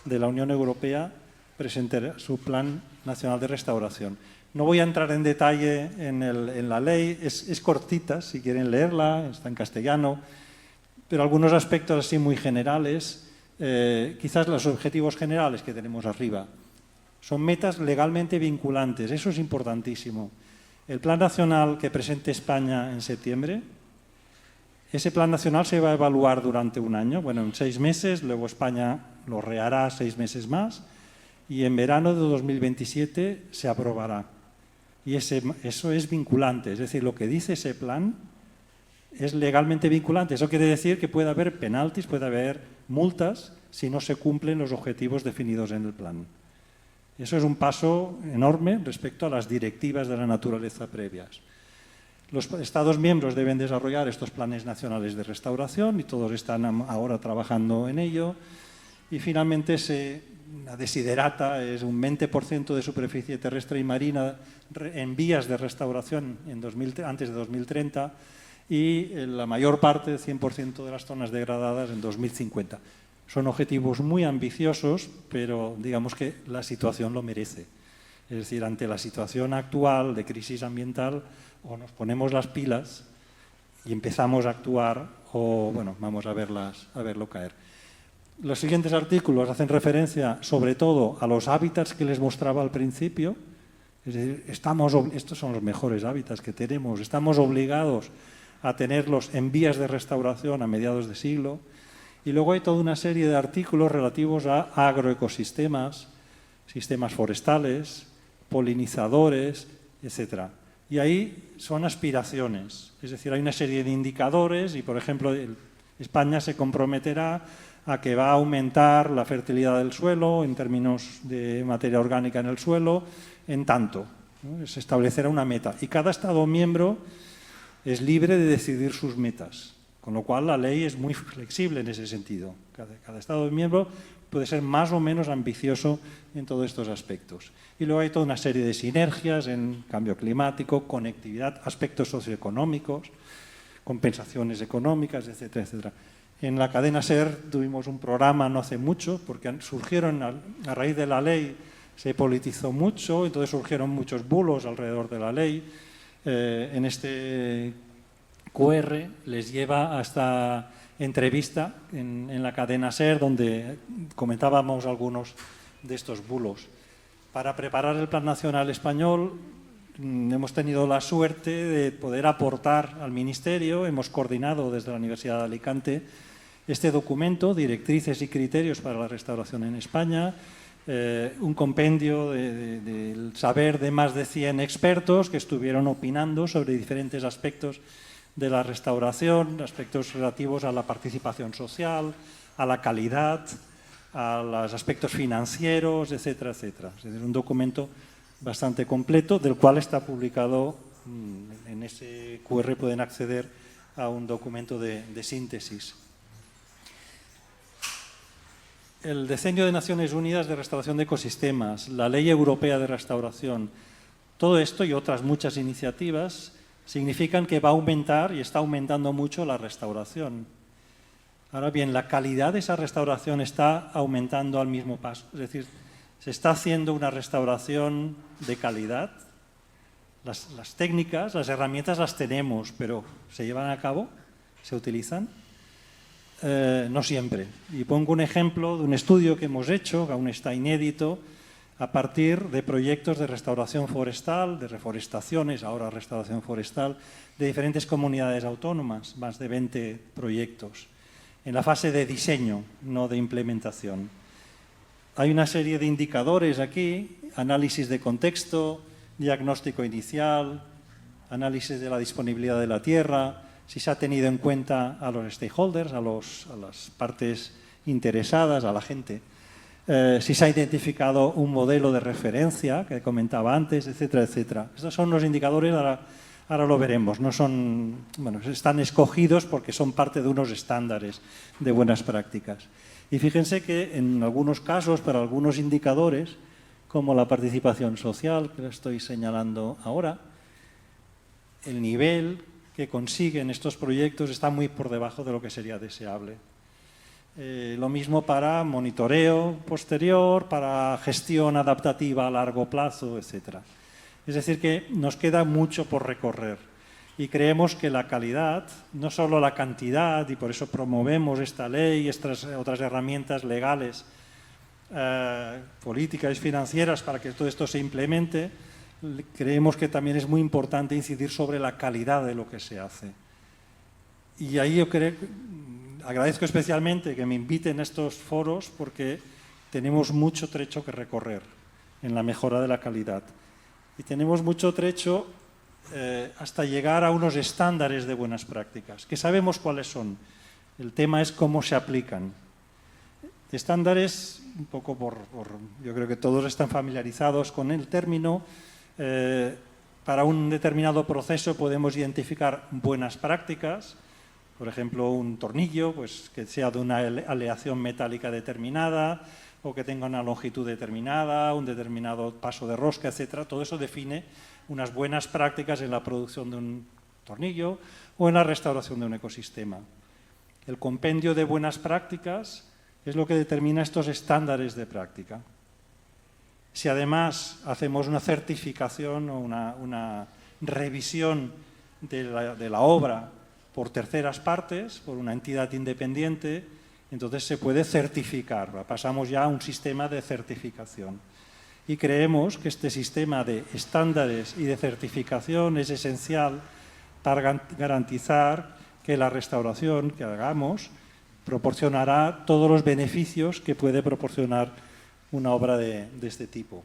de la Unión Europea presentará su plan nacional de restauración. No voy a entrar en detalle en la ley, es cortita, si quieren leerla, está en castellano, pero algunos aspectos así muy generales, quizás los objetivos generales que tenemos arriba. Son metas legalmente vinculantes, eso es importantísimo. El plan nacional que presente España en septiembre, ese plan nacional se va a evaluar durante un año, bueno, en 6 meses, luego España lo rehará 6 meses más y en verano de 2027 se aprobará. Y eso es vinculante, es decir, lo que dice ese plan es legalmente vinculante. Eso quiere decir que puede haber penaltis, puede haber multas si no se cumplen los objetivos definidos en el plan. Eso es un paso enorme respecto a las directivas de la naturaleza previas. Los Estados miembros deben desarrollar estos planes nacionales de restauración y todos están ahora trabajando en ello. Y finalmente, la desiderata es un 20% de superficie terrestre y marina en vías de restauración antes de 2030 y la mayor parte, 100% de las zonas degradadas en 2050. Son objetivos muy ambiciosos, pero digamos que la situación lo merece. Es decir, ante la situación actual de crisis ambiental, o nos ponemos las pilas y empezamos a actuar, o bueno, vamos a verlo caer. Los siguientes artículos hacen referencia sobre todo a los hábitats que les mostraba al principio. Es decir, estos son los mejores hábitats que tenemos, estamos obligados a tenerlos en vías de restauración a mediados de siglo. Y luego hay toda una serie de artículos relativos a agroecosistemas, sistemas forestales, polinizadores, etc. Y ahí son aspiraciones, es decir, hay una serie de indicadores y, por ejemplo, España se comprometerá a que va a aumentar la fertilidad del suelo en términos de materia orgánica en el suelo en tanto, ¿no? Se establecerá una meta y cada Estado miembro es libre de decidir sus metas. Con lo cual, la ley es muy flexible en ese sentido. Cada Estado miembro puede ser más o menos ambicioso en todos estos aspectos. Y luego hay toda una serie de sinergias en cambio climático, conectividad, aspectos socioeconómicos, compensaciones económicas, etcétera, etcétera. En la cadena SER tuvimos un programa no hace mucho, porque surgieron a raíz de la ley, se politizó mucho, entonces surgieron muchos bulos alrededor de la ley. En este QR les lleva a esta entrevista en la cadena SER donde comentábamos algunos de estos bulos. Para preparar el Plan Nacional Español hemos tenido la suerte de poder aportar al Ministerio, hemos coordinado desde la Universidad de Alicante este documento, Directrices y Criterios para la Restauración en España, un compendio del saber de más de 100 expertos que estuvieron opinando sobre diferentes aspectos de la restauración, aspectos relativos a la participación social, a la calidad, a los aspectos financieros, etcétera, etcétera. Es decir, un documento bastante completo del cual está publicado, en ese QR pueden acceder a un documento de síntesis. El Decenio de Naciones Unidas de Restauración de Ecosistemas, la Ley Europea de Restauración, todo esto y otras muchas iniciativas significan que va a aumentar y está aumentando mucho la restauración. Ahora bien, la calidad de esa restauración está aumentando al mismo paso. Es decir, se está haciendo una restauración de calidad. Las técnicas, las herramientas las tenemos, pero ¿se llevan a cabo? ¿Se utilizan? No siempre. Y pongo un ejemplo de un estudio que hemos hecho, que aún está inédito, a partir de proyectos de restauración forestal, de reforestaciones, ahora restauración forestal, de diferentes comunidades autónomas, más de 20 proyectos, en la fase de diseño, no de implementación. Hay una serie de indicadores aquí, análisis de contexto, diagnóstico inicial, análisis de la disponibilidad de la tierra, si se ha tenido en cuenta a los stakeholders, a las partes interesadas, a la gente, si se ha identificado un modelo de referencia que comentaba antes, etcétera, etcétera. Estos son los indicadores, ahora lo veremos, no son, bueno, están escogidos porque son parte de unos estándares de buenas prácticas. Y fíjense que en algunos casos, para algunos indicadores, como la participación social, que lo estoy señalando ahora, el nivel que consiguen estos proyectos está muy por debajo de lo que sería deseable. Lo mismo para monitoreo posterior, para gestión adaptativa a largo plazo, etc. Es decir, que nos queda mucho por recorrer y creemos que la calidad, no solo la cantidad, y por eso promovemos esta ley y estas otras herramientas legales, políticas y financieras para que todo esto se implemente, creemos que también es muy importante incidir sobre la calidad de lo que se hace. Y ahí yo agradezco especialmente que me inviten a estos foros porque tenemos mucho trecho que recorrer en la mejora de la calidad. Y tenemos mucho trecho hasta llegar a unos estándares de buenas prácticas, que sabemos cuáles son. El tema es cómo se aplican. Estándares, un poco yo creo que todos están familiarizados con el término. Para un determinado proceso podemos identificar buenas prácticas. Por ejemplo, un tornillo, pues, que sea de una aleación metálica determinada o que tenga una longitud determinada, un determinado paso de rosca, etc. Todo eso define unas buenas prácticas en la producción de un tornillo o en la restauración de un ecosistema. El compendio de buenas prácticas es lo que determina estos estándares de práctica. Si además hacemos una certificación o una revisión de la obra por terceras partes, por una entidad independiente, entonces se puede certificar. Pasamos ya a un sistema de certificación. Y creemos que este sistema de estándares y de certificación es esencial para garantizar que la restauración que hagamos proporcionará todos los beneficios que puede proporcionar una obra de este tipo.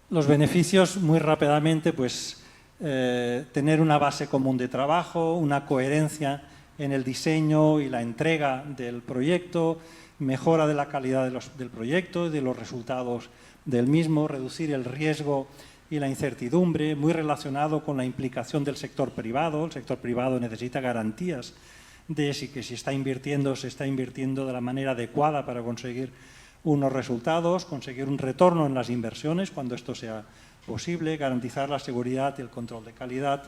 Los beneficios, muy rápidamente, pues tener una base común de trabajo, una coherencia en el diseño y la entrega del proyecto, mejora de la calidad del proyecto y de los resultados del mismo, reducir el riesgo y la incertidumbre, muy relacionado con la implicación del sector privado. El sector privado necesita garantías de que si está invirtiendo, se está invirtiendo de la manera adecuada para conseguir unos resultados, conseguir un retorno en las inversiones cuando esto sea posible, garantizar la seguridad y el control de calidad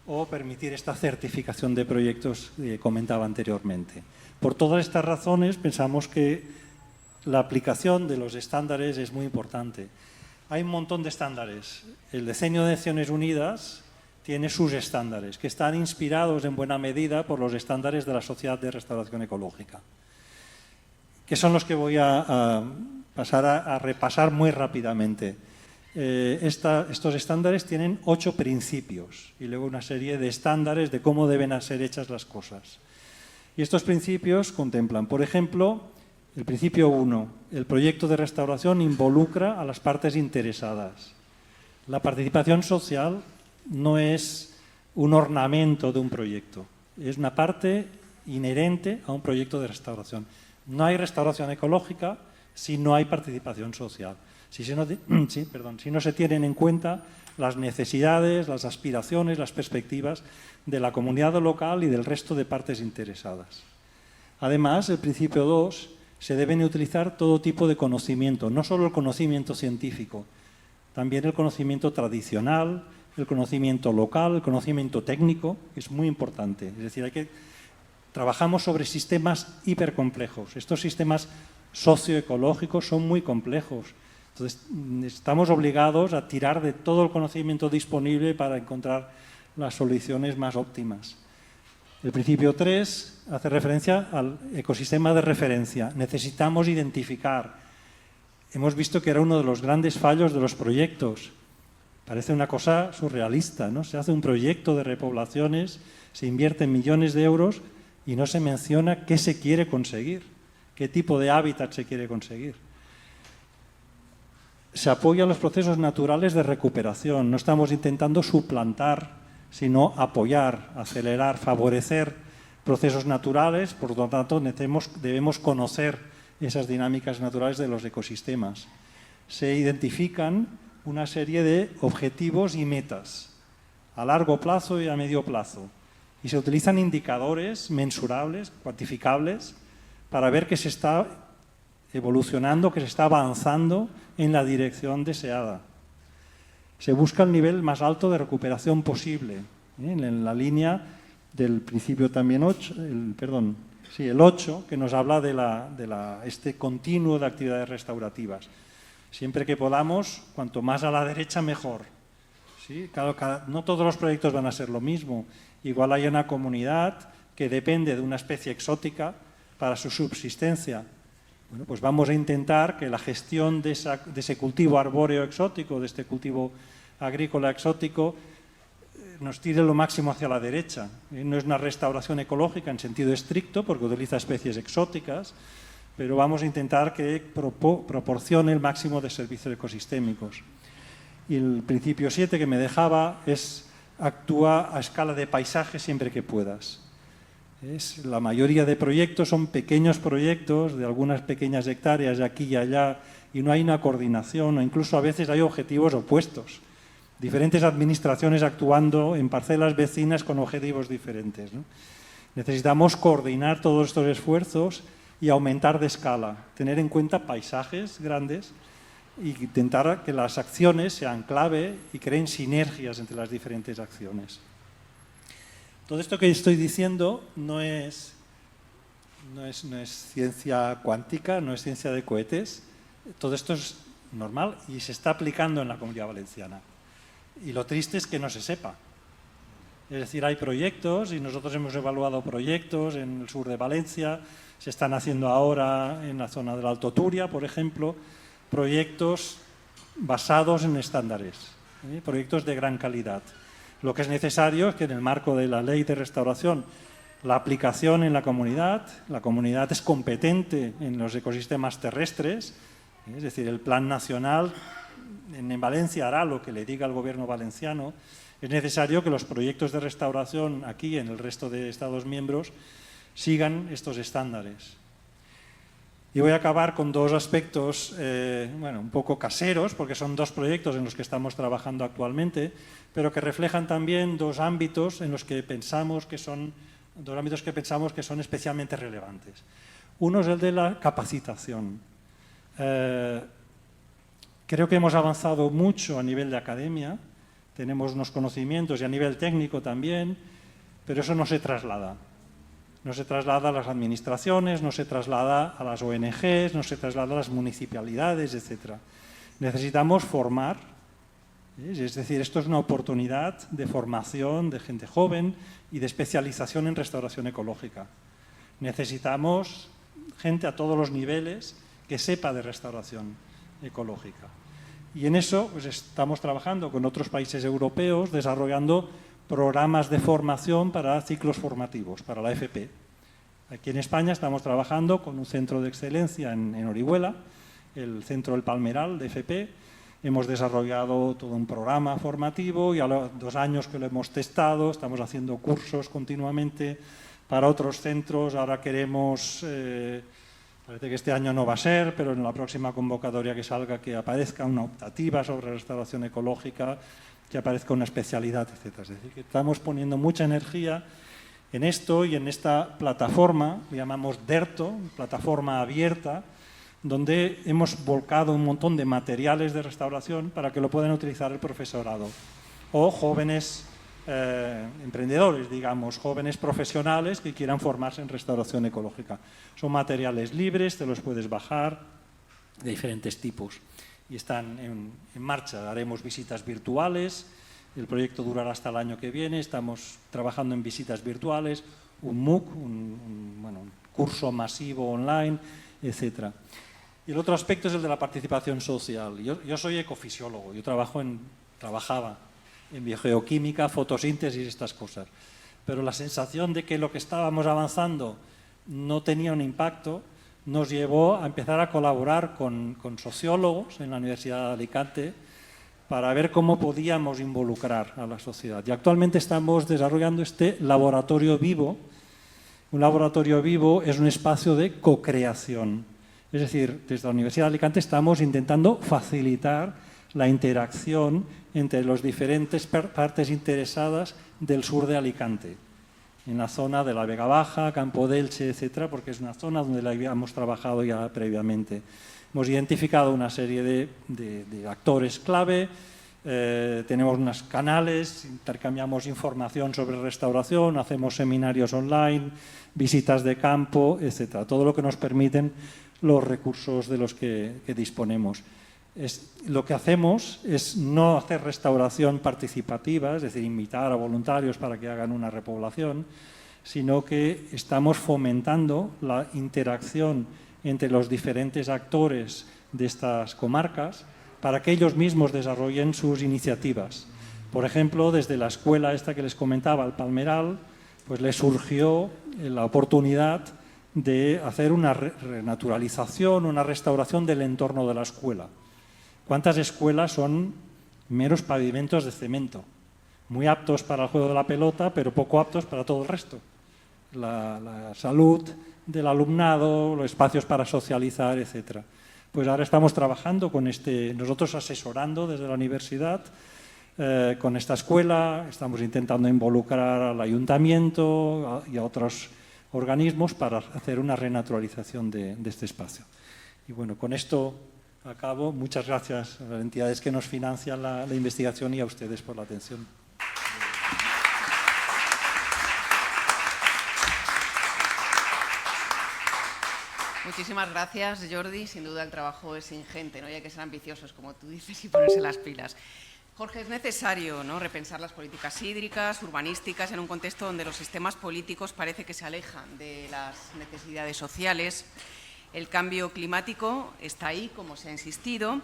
o permitir esta certificación de proyectos que comentaba anteriormente. Por todas estas razones pensamos que la aplicación de los estándares es muy importante. Hay un montón de estándares. El Decenio de Naciones Unidas tiene sus estándares, que están inspirados en buena medida por los estándares de la Sociedad de Restauración Ecológica, que son los que voy a pasar a repasar muy rápidamente. Estos estándares tienen 8 principios y luego una serie de estándares de cómo deben ser hechas las cosas. Y estos principios contemplan, por ejemplo, el principio 1, el proyecto de restauración involucra a las partes interesadas. La participación social no es un ornamento de un proyecto, es una parte inherente a un proyecto de restauración. No hay restauración ecológica si no hay participación social, si no se tienen en cuenta las necesidades, las aspiraciones, las perspectivas de la comunidad local y del resto de partes interesadas. Además, el principio 2, se deben utilizar todo tipo de conocimiento, no solo el conocimiento científico, también el conocimiento tradicional, el conocimiento local, el conocimiento técnico, que es muy importante. Es decir, trabajamos sobre sistemas hipercomplejos. Estos sistemas socioecológicos son muy complejos. Entonces, estamos obligados a tirar de todo el conocimiento disponible para encontrar las soluciones más óptimas. El principio 3 hace referencia al ecosistema de referencia. Necesitamos identificar. Hemos visto que era uno de los grandes fallos de los proyectos. Parece una cosa surrealista, ¿no? Se hace un proyecto de repoblaciones, se invierten millones de euros y no se menciona qué se quiere conseguir, qué tipo de hábitat se quiere conseguir. Se apoya los procesos naturales de recuperación. No estamos intentando suplantar, sino apoyar, acelerar, favorecer procesos naturales. Por lo tanto, debemos conocer esas dinámicas naturales de los ecosistemas. Se identifican una serie de objetivos y metas a largo plazo y a medio plazo. Y se utilizan indicadores mensurables, cuantificables, para ver que se está evolucionando, que se está avanzando en la dirección deseada. Se busca el nivel más alto de recuperación posible, en la línea del principio también 8, el 8, que nos habla de este continuo de actividades restaurativas. Siempre que podamos, cuanto más a la derecha, mejor. ¿Sí? Claro, no todos los proyectos van a ser lo mismo. Igual hay una comunidad que depende de una especie exótica para su subsistencia. Bueno, pues vamos a intentar que la gestión de ese cultivo arbóreo exótico, de este cultivo agrícola exótico, nos tire lo máximo hacia la derecha. No es una restauración ecológica en sentido estricto, porque utiliza especies exóticas, pero vamos a intentar que proporcione el máximo de servicios ecosistémicos. Y el principio 7 que me dejaba es actúa a escala de paisaje siempre que puedas. La mayoría de proyectos son pequeños proyectos de algunas pequeñas hectáreas de aquí y allá y no hay una coordinación o incluso a veces hay objetivos opuestos. Diferentes administraciones actuando en parcelas vecinas con objetivos diferentes, ¿no? Necesitamos coordinar todos estos esfuerzos y aumentar de escala, tener en cuenta paisajes grandes e intentar que las acciones sean clave y creen sinergias entre las diferentes acciones. Todo esto que estoy diciendo no es no es ciencia cuántica, no es ciencia de cohetes. Todo esto es normal y se está aplicando en la Comunidad Valenciana. Y lo triste es que no se sepa. Es decir, hay proyectos y nosotros hemos evaluado proyectos en el sur de Valencia, se están haciendo ahora en la zona del Alto Turia, por ejemplo, proyectos basados en estándares, proyectos de gran calidad. Lo que es necesario es que en el marco de la ley de restauración, la aplicación en la comunidad es competente en los ecosistemas terrestres, es decir, el plan nacional en Valencia hará lo que le diga el gobierno valenciano. Es necesario que los proyectos de restauración aquí en el resto de Estados miembros sigan estos estándares. Y voy a acabar con dos aspectos un poco caseros, porque son dos proyectos en los que estamos trabajando actualmente, pero que reflejan también dos ámbitos en los que pensamos que son especialmente relevantes. Uno es el de la capacitación. Creo que hemos avanzado mucho a nivel de academia, tenemos unos conocimientos y a nivel técnico también, pero eso no se traslada. No se traslada a las administraciones, no se traslada a las ONGs, no se traslada a las municipalidades, etc. Necesitamos formar, es decir, esto es una oportunidad de formación de gente joven y de especialización en restauración ecológica. Necesitamos gente a todos los niveles que sepa de restauración ecológica. Y en eso pues, estamos trabajando con otros países europeos desarrollando programas de formación para ciclos formativos, para la FP. Aquí en España estamos trabajando con un centro de excelencia en Orihuela, el Centro del Palmeral de FP. Hemos desarrollado todo un programa formativo y a los 2 años que lo hemos testado, estamos haciendo cursos continuamente para otros centros. Ahora queremos, parece que este año no va a ser, pero en la próxima convocatoria que salga que aparezca una optativa sobre restauración ecológica, que aparezca una especialidad, etc. Es decir, que estamos poniendo mucha energía en esto y en esta plataforma, que llamamos DERTO, plataforma abierta, donde hemos volcado un montón de materiales de restauración para que lo puedan utilizar el profesorado o jóvenes emprendedores, digamos, jóvenes profesionales que quieran formarse en restauración ecológica. Son materiales libres, te los puedes bajar de diferentes tipos y están en marcha. Haremos visitas virtuales, el proyecto durará hasta el año que viene, estamos trabajando en visitas virtuales, un MOOC, un curso masivo online, etc. Y el otro aspecto es el de la participación social. Yo soy ecofisiólogo, yo trabajaba en biogeoquímica, fotosíntesis y estas cosas. Pero la sensación de que lo que estábamos avanzando no tenía un impacto nos llevó a empezar a colaborar con sociólogos en la Universidad de Alicante para ver cómo podíamos involucrar a la sociedad. Y actualmente estamos desarrollando este laboratorio vivo. Un laboratorio vivo es un espacio de co-creación. Es decir, desde la Universidad de Alicante estamos intentando facilitar la interacción entre las diferentes partes interesadas del sur de Alicante, en la zona de la Vega Baja, Campo de Elche, etcétera, porque es una zona donde la habíamos trabajado ya previamente. Hemos identificado una serie de actores clave, tenemos unos canales, intercambiamos información sobre restauración, hacemos seminarios online, visitas de campo, etcétera. Todo lo que nos permiten los recursos de los que disponemos. Lo que hacemos es no hacer restauración participativa, es decir, invitar a voluntarios para que hagan una repoblación, sino que estamos fomentando la interacción entre los diferentes actores de estas comarcas para que ellos mismos desarrollen sus iniciativas. Por ejemplo, desde la escuela esta que les comentaba, el Palmeral, pues les surgió la oportunidad de hacer una renaturalización, una restauración del entorno de la escuela. ¿Cuántas escuelas son meros pavimentos de cemento? Muy aptos para el juego de la pelota, pero poco aptos para todo el resto. La salud del alumnado, los espacios para socializar, etc. Pues ahora estamos trabajando con nosotros asesorando desde la universidad con esta escuela, estamos intentando involucrar al ayuntamiento y a otros organismos para hacer una renaturalización de este espacio. Y bueno, con esto acabo. Muchas gracias a las entidades que nos financian la investigación y a ustedes por la atención. Muchísimas gracias, Jordi. Sin duda el trabajo es ingente, ¿no? Y hay que ser ambiciosos, como tú dices, y ponerse las pilas. Jorge, es necesario, ¿no?, repensar las políticas hídricas, urbanísticas, en un contexto donde los sistemas políticos parece que se alejan de las necesidades sociales. El cambio climático está ahí, como se ha insistido,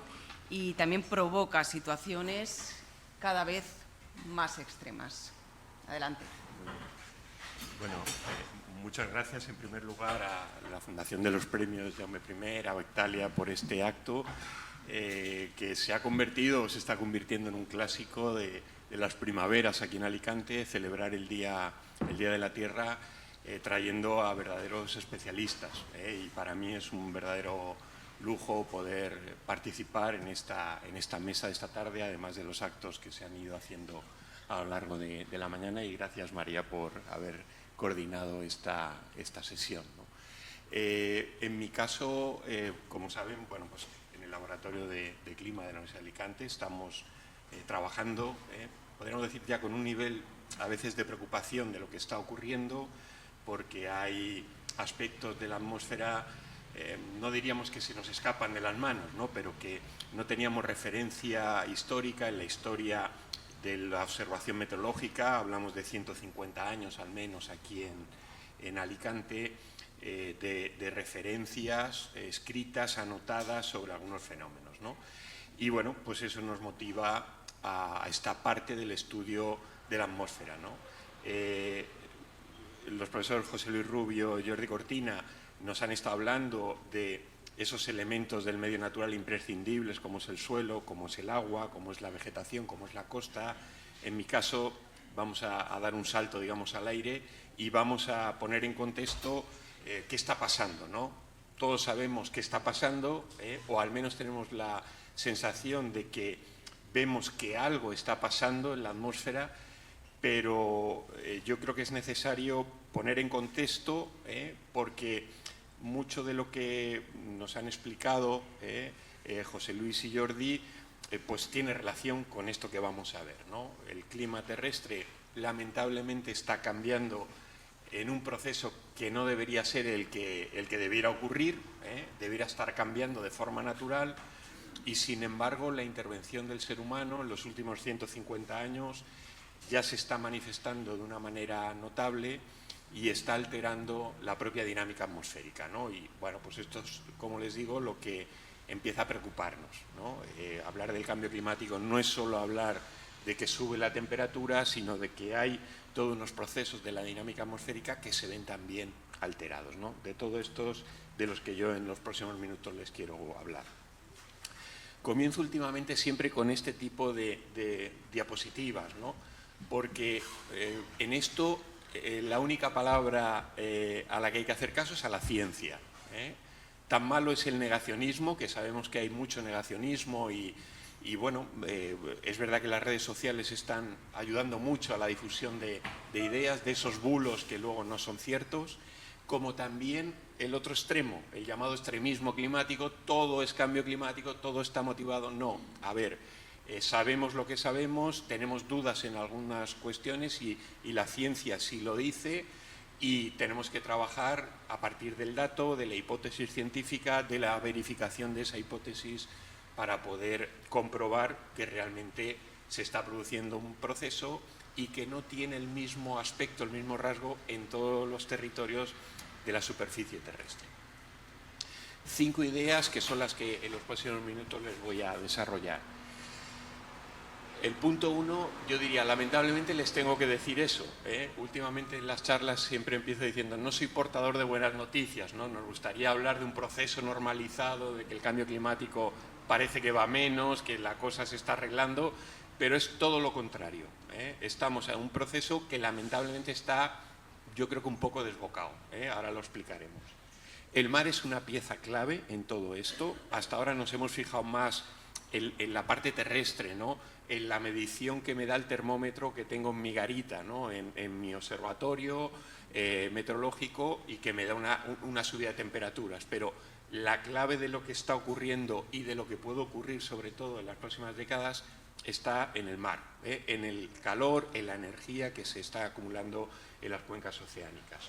y también provoca situaciones cada vez más extremas. Adelante. Bueno, muchas gracias en primer lugar a la Fundación de los Premios Jaume I, a Bectalia, por este acto que se ha convertido o se está convirtiendo en un clásico de las primaveras aquí en Alicante, celebrar el Día de la Tierra trayendo a verdaderos especialistas. Y para mí es un verdadero lujo poder participar en esta mesa de esta tarde, además de los actos que se han ido haciendo a lo largo de la mañana, y gracias, María, por haber coordinado esta sesión, ¿no? En mi caso, como saben, bueno, pues en el Laboratorio de Clima de la Universidad de Alicante estamos trabajando, podríamos decir ya con un nivel a veces de preocupación de lo que está ocurriendo, porque hay aspectos de la atmósfera, no diríamos que se nos escapan de las manos, ¿no?, pero que no teníamos referencia histórica en la historia de la observación meteorológica. Hablamos de 150 años al menos aquí en Alicante, de referencias escritas, anotadas sobre algunos fenómenos, ¿no? Y bueno, pues eso nos motiva a esta parte del estudio de la atmósfera, ¿no? Los profesores José Luis Rubio y Jordi Cortina nos han estado hablando de esos elementos del medio natural imprescindibles, como es el suelo, como es el agua, como es la vegetación, como es la costa. En mi caso vamos a dar un salto, digamos, al aire y vamos a poner en contexto qué está pasando, ¿no? Todos sabemos qué está pasando, o al menos tenemos la sensación de que vemos que algo está pasando en la atmósfera, pero yo creo que es necesario poner en contexto, porque mucho de lo que nos han explicado José Luis y Jordi pues tiene relación con esto que vamos a ver, ¿no? El clima terrestre lamentablemente está cambiando en un proceso que no debería ser el que debiera ocurrir, debiera estar cambiando de forma natural, y sin embargo la intervención del ser humano en los últimos 150 años ya se está manifestando de una manera notable y está alterando la propia dinámica atmosférica, ¿no? Y bueno, pues esto es, como les digo, lo que empieza a preocuparnos, ¿no? Hablar del cambio climático no es solo hablar de que sube la temperatura, sino de que hay todos unos procesos de la dinámica atmosférica que se ven también alterados, ¿no? De todo esto de los que yo en los próximos minutos les quiero hablar. Comienzo últimamente siempre con este tipo de diapositivas, ¿no? Porque en esto la única palabra a la que hay que hacer caso es a la ciencia. Tan malo es el negacionismo, que sabemos que hay mucho negacionismo y bueno, es verdad que las redes sociales están ayudando mucho a la difusión de ideas, de esos bulos que luego no son ciertos, como también el otro extremo, el llamado extremismo climático. Todo es cambio climático, todo está motivado. No, a ver, sabemos lo que sabemos, tenemos dudas en algunas cuestiones y la ciencia sí lo dice, y tenemos que trabajar a partir del dato, de la hipótesis científica, de la verificación de esa hipótesis, para poder comprobar que realmente se está produciendo un proceso y que no tiene el mismo aspecto, el mismo rasgo en todos los territorios de la superficie terrestre. 5 ideas que son las que en los próximos minutos les voy a desarrollar. El punto 1, yo diría, lamentablemente les tengo que decir eso. Últimamente en las charlas siempre empiezo diciendo, no soy portador de buenas noticias, ¿no? Nos gustaría hablar de un proceso normalizado, de que el cambio climático parece que va menos, que la cosa se está arreglando, pero es todo lo contrario. Estamos en un proceso que lamentablemente está, yo creo que un poco desbocado. Ahora lo explicaremos. El mar es una pieza clave en todo esto. Hasta ahora nos hemos fijado más en la parte terrestre, ¿no? En la medición que me da el termómetro que tengo en mi garita, ¿no? en mi observatorio meteorológico, y que me da una subida de temperaturas. Pero la clave de lo que está ocurriendo y de lo que puede ocurrir, sobre todo en las próximas décadas, está en el mar, en el calor, en la energía que se está acumulando en las cuencas oceánicas.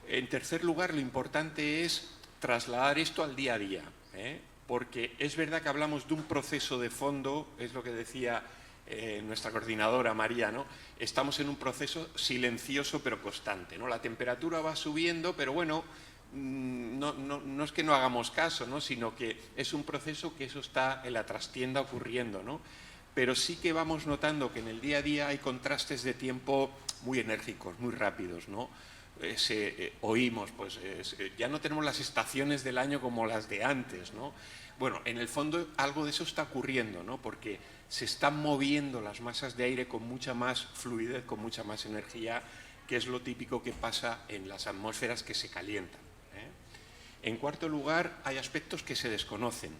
En tercer lugar, lo importante es trasladar esto al día a día, porque es verdad que hablamos de un proceso de fondo, es lo que decía nuestra coordinadora María, ¿no? Estamos en un proceso silencioso pero constante, ¿no? La temperatura va subiendo, pero bueno, no es que no hagamos caso, ¿no? Sino que es un proceso que eso está en la trastienda ocurriendo, ¿no? Pero sí que vamos notando que en el día a día hay contrastes de tiempo muy enérgicos, muy rápidos, ¿no? Oímos, pues ya no tenemos las estaciones del año como las de antes, ¿no? Bueno, en el fondo algo de eso está ocurriendo, ¿no? Porque se están moviendo las masas de aire con mucha más fluidez, con mucha más energía, que es lo típico que pasa en las atmósferas que se calientan. En cuarto lugar, hay aspectos que se desconocen.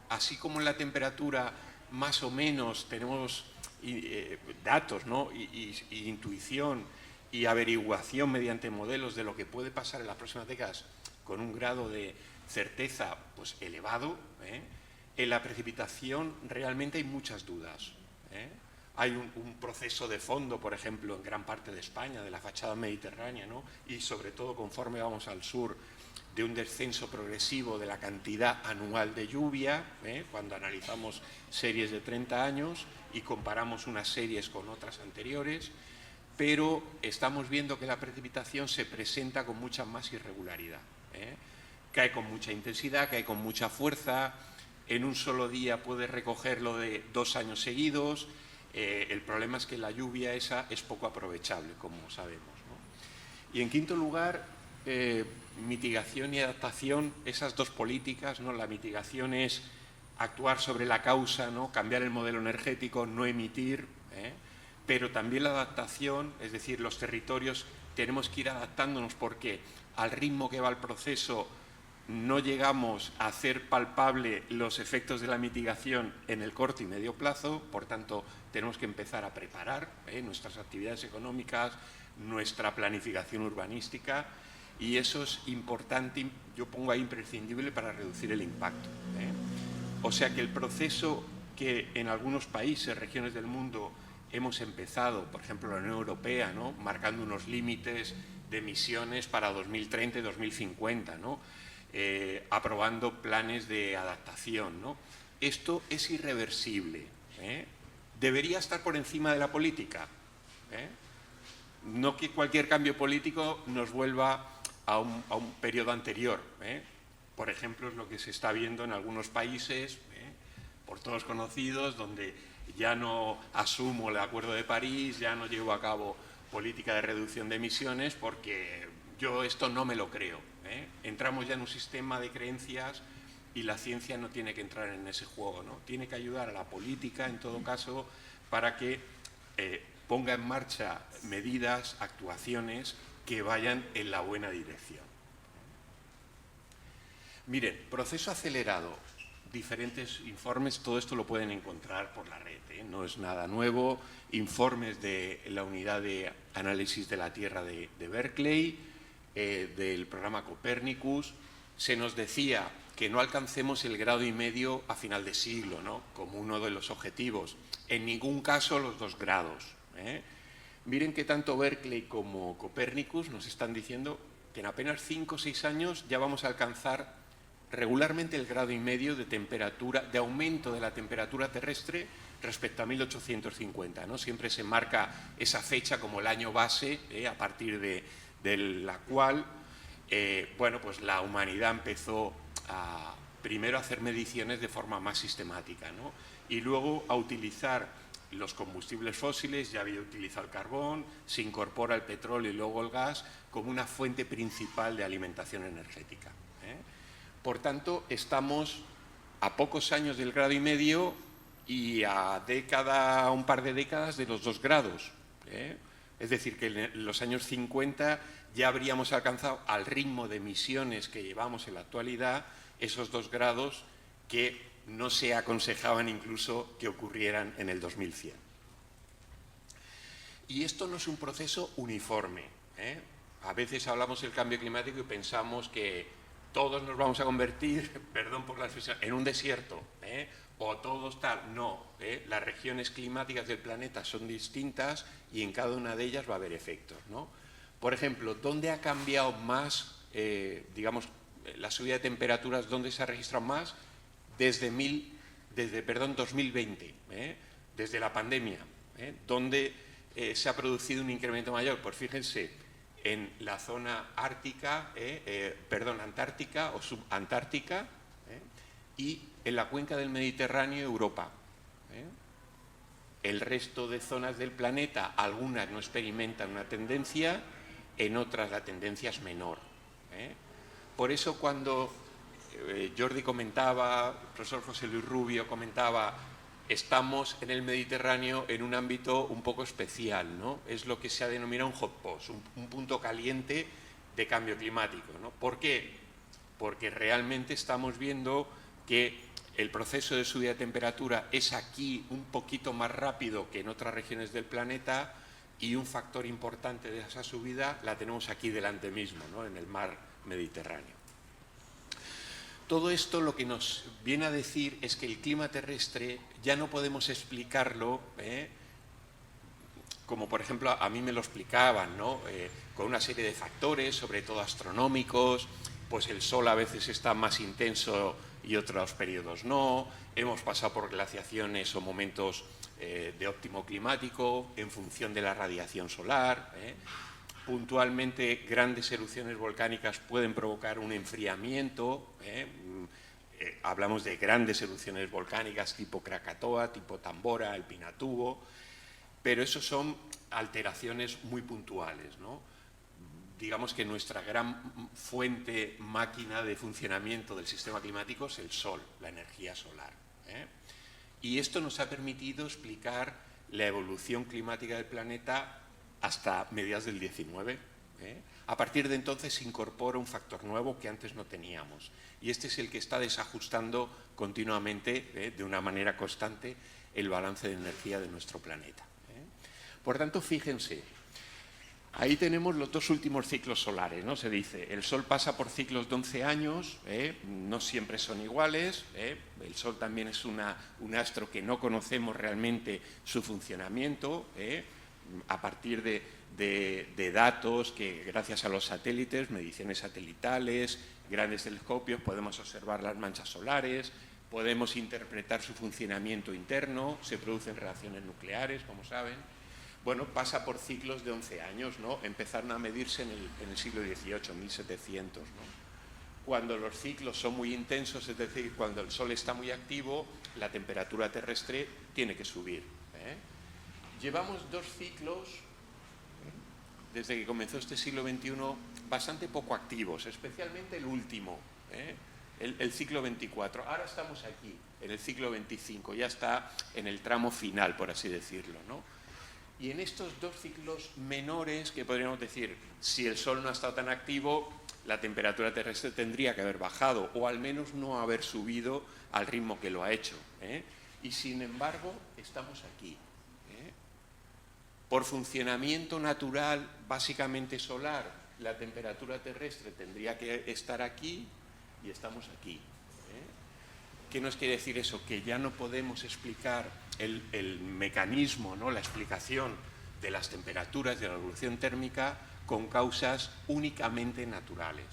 Así como en la temperatura más o menos tenemos datos, ¿no? y intuición y averiguación mediante modelos de lo que puede pasar en las próximas décadas con un grado de certeza pues, elevado, en la precipitación realmente hay muchas dudas. Hay un proceso de fondo, por ejemplo, en gran parte de España, de la fachada mediterránea, ¿no? Y sobre todo conforme vamos al sur, de un descenso progresivo de la cantidad anual de lluvia, cuando analizamos series de 30 años y comparamos unas series con otras anteriores, pero estamos viendo que la precipitación se presenta con mucha más irregularidad. Cae con mucha intensidad, cae con mucha fuerza, en un solo día puede recogerlo de 2 años seguidos. El problema es que la lluvia esa es poco aprovechable, como sabemos, ¿no? Y en quinto lugar, mitigación y adaptación, esas dos políticas, ¿no? La mitigación es actuar sobre la causa, ¿no? Cambiar el modelo energético, no emitir, pero también la adaptación, es decir, los territorios tenemos que ir adaptándonos porque al ritmo que va el proceso no llegamos a hacer palpable los efectos de la mitigación en el corto y medio plazo, por tanto tenemos que empezar a preparar nuestras actividades económicas, nuestra planificación urbanística, y eso es importante, yo pongo ahí imprescindible para reducir el impacto. O sea que el proceso que en algunos países, regiones del mundo, hemos empezado, por ejemplo la Unión Europea, ¿no? Marcando unos límites de emisiones para 2030 y 2050, ¿no? Aprobando planes de adaptación, ¿no? Esto es irreversible. Debería estar por encima de la política. No que cualquier cambio político nos vuelva a un periodo anterior. Por ejemplo, es lo que se está viendo en algunos países, por todos conocidos, donde ya no asumo el Acuerdo de París, ya no llevo a cabo política de reducción de emisiones porque yo esto no me lo creo. Entramos ya en un sistema de creencias y la ciencia no tiene que entrar en ese juego, ¿no? Tiene que ayudar a la política, en todo caso, para que ponga en marcha medidas, actuaciones que vayan en la buena dirección. Miren, proceso acelerado, diferentes informes, todo esto lo pueden encontrar por la red, no es nada nuevo, informes de la unidad de análisis de la Tierra de Berkeley, del programa Copernicus. Se nos decía que no alcancemos el 1,5 grados a final de siglo, ¿no? Como uno de los objetivos. En ningún caso los 2 grados. Miren que tanto Berkeley como Copernicus nos están diciendo que en apenas 5 o 6 años ya vamos a alcanzar regularmente el 1,5 grados de temperatura, de aumento de la temperatura terrestre respecto a 1850, ¿no? Siempre se marca esa fecha como el año base, a partir de la cual bueno, pues la humanidad empezó primero a hacer mediciones de forma más sistemática, ¿no? Y luego a utilizar los combustibles fósiles, ya había utilizado el carbón, se incorpora el petróleo y luego el gas como una fuente principal de alimentación energética. Por tanto, estamos a pocos años del 1,5 grados y a un par de décadas de los 2 grados. Es decir, que en los años 50 ya habríamos alcanzado al ritmo de emisiones que llevamos en la actualidad esos 2 grados que no se aconsejaban incluso que ocurrieran en el 2100. Y esto no es un proceso uniforme. A veces hablamos del cambio climático y pensamos que todos nos vamos a convertir, perdón por la expresión, en un desierto, o todos tal. No, las regiones climáticas del planeta son distintas y en cada una de ellas va a haber efectos, ¿no? Por ejemplo, ¿dónde ha cambiado más, digamos, la subida de temperaturas? ¿Dónde se ha registrado más? Desde 2020, desde la pandemia. ¿Dónde se ha producido un incremento mayor? Pues fíjense, en la zona ártica, antártica o subantártica, y en la cuenca del Mediterráneo, Europa. El resto de zonas del planeta, algunas no experimentan una tendencia, en otras la tendencia es menor. Por eso cuando Jordi comentaba, el profesor José Luis Rubio comentaba, estamos en el Mediterráneo en un ámbito un poco especial, ¿no? Es lo que se ha denominado un hotspot, un punto caliente de cambio climático, ¿no? ¿Por qué? Porque realmente estamos viendo que el proceso de subida de temperatura es aquí un poquito más rápido que en otras regiones del planeta, y un factor importante de esa subida la tenemos aquí delante mismo, ¿no? En el mar Mediterráneo. Todo esto lo que nos viene a decir es que el clima terrestre ya no podemos explicarlo, como por ejemplo a mí me lo explicaban, ¿no? Con una serie de factores, sobre todo astronómicos, pues el sol a veces está más intenso y otros periodos no, hemos pasado por glaciaciones o momentos de óptimo climático en función de la radiación solar. Puntualmente, grandes erupciones volcánicas pueden provocar un enfriamiento. Hablamos de grandes erupciones volcánicas tipo Krakatoa, tipo Tambora, el Pinatubo, pero eso son alteraciones muy puntuales, ¿no? Digamos que nuestra gran fuente, máquina de funcionamiento del sistema climático es el Sol, la energía solar. Y esto nos ha permitido explicar la evolución climática del planeta hasta mediados del 19. A partir de entonces se incorpora un factor nuevo que antes no teníamos, y este es el que está desajustando continuamente, de una manera constante, el balance de energía de nuestro planeta. Por tanto, fíjense, ahí tenemos los dos últimos ciclos solares, ¿no? Se dice, el Sol pasa por ciclos de 11 años, no siempre son iguales, el Sol también es un astro que no conocemos realmente su funcionamiento, a partir de datos que gracias a los satélites, mediciones satelitales, grandes telescopios, podemos observar las manchas solares, podemos interpretar su funcionamiento interno, se producen reacciones nucleares, como saben. Bueno, pasa por ciclos de 11 años, ¿no? Empezaron a medirse en el siglo XVIII, 1700, ¿no? Cuando los ciclos son muy intensos, es decir, cuando el Sol está muy activo, la temperatura terrestre tiene que subir. Llevamos dos ciclos, desde que comenzó este siglo XXI, bastante poco activos, especialmente el último, el ciclo 24. Ahora estamos aquí, en el ciclo 25, ya está en el tramo final, por así decirlo, ¿no? Y en estos dos ciclos menores, que podríamos decir, si el Sol no ha estado tan activo, la temperatura terrestre tendría que haber bajado, o al menos no haber subido al ritmo que lo ha hecho. Y sin embargo, estamos aquí. Por funcionamiento natural, básicamente solar, la temperatura terrestre tendría que estar aquí y estamos aquí. ¿Qué nos quiere decir eso? Que ya no podemos explicar el mecanismo, ¿no? La explicación de las temperaturas, de la evolución térmica, con causas únicamente naturales.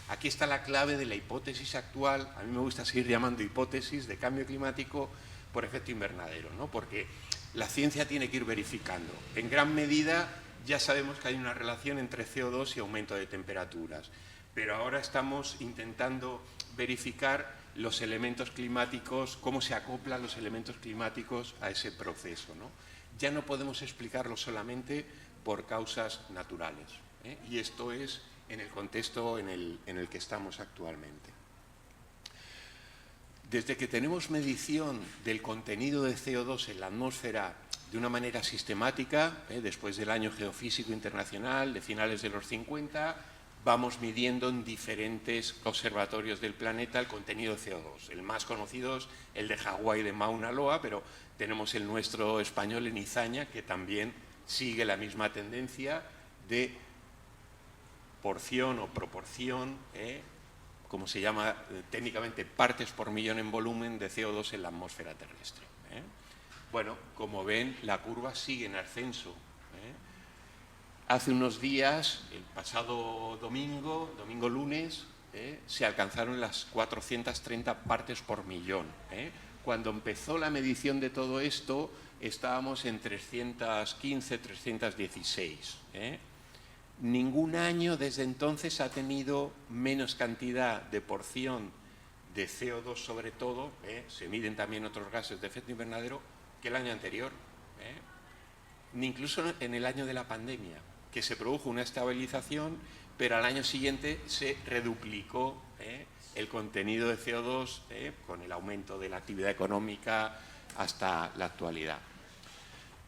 Aquí está la clave de la hipótesis actual, a mí me gusta seguir llamando hipótesis de cambio climático por efecto invernadero, ¿no? Porque la ciencia tiene que ir verificando. En gran medida ya sabemos que hay una relación entre CO2 y aumento de temperaturas, pero ahora estamos intentando verificar los elementos climáticos, cómo se acoplan los elementos climáticos a ese proceso, ¿no? Ya no podemos explicarlo solamente por causas naturales, y esto es en el contexto en el que estamos actualmente. Desde que tenemos medición del contenido de CO2 en la atmósfera de una manera sistemática, después del Año Geofísico Internacional de finales de los 50, vamos midiendo en diferentes observatorios del planeta el contenido de CO2. El más conocido es el de Hawái de Mauna Loa, pero tenemos el nuestro español en Izaña, que también sigue la misma tendencia de porción o proporción, como se llama técnicamente, partes por millón en volumen de CO2 en la atmósfera terrestre. Bueno, como ven, la curva sigue en ascenso. hace unos días, el pasado domingo, lunes, se alcanzaron las 430 partes por millón. Cuando empezó la medición de todo esto, estábamos en 315, 316. Ningún año desde entonces ha tenido menos cantidad de porción de CO2 sobre todo, se miden también otros gases de efecto invernadero, que el año anterior. Ni incluso en el año de la pandemia, que se produjo una estabilización, pero al año siguiente se reduplicó el contenido de CO2 con el aumento de la actividad económica hasta la actualidad.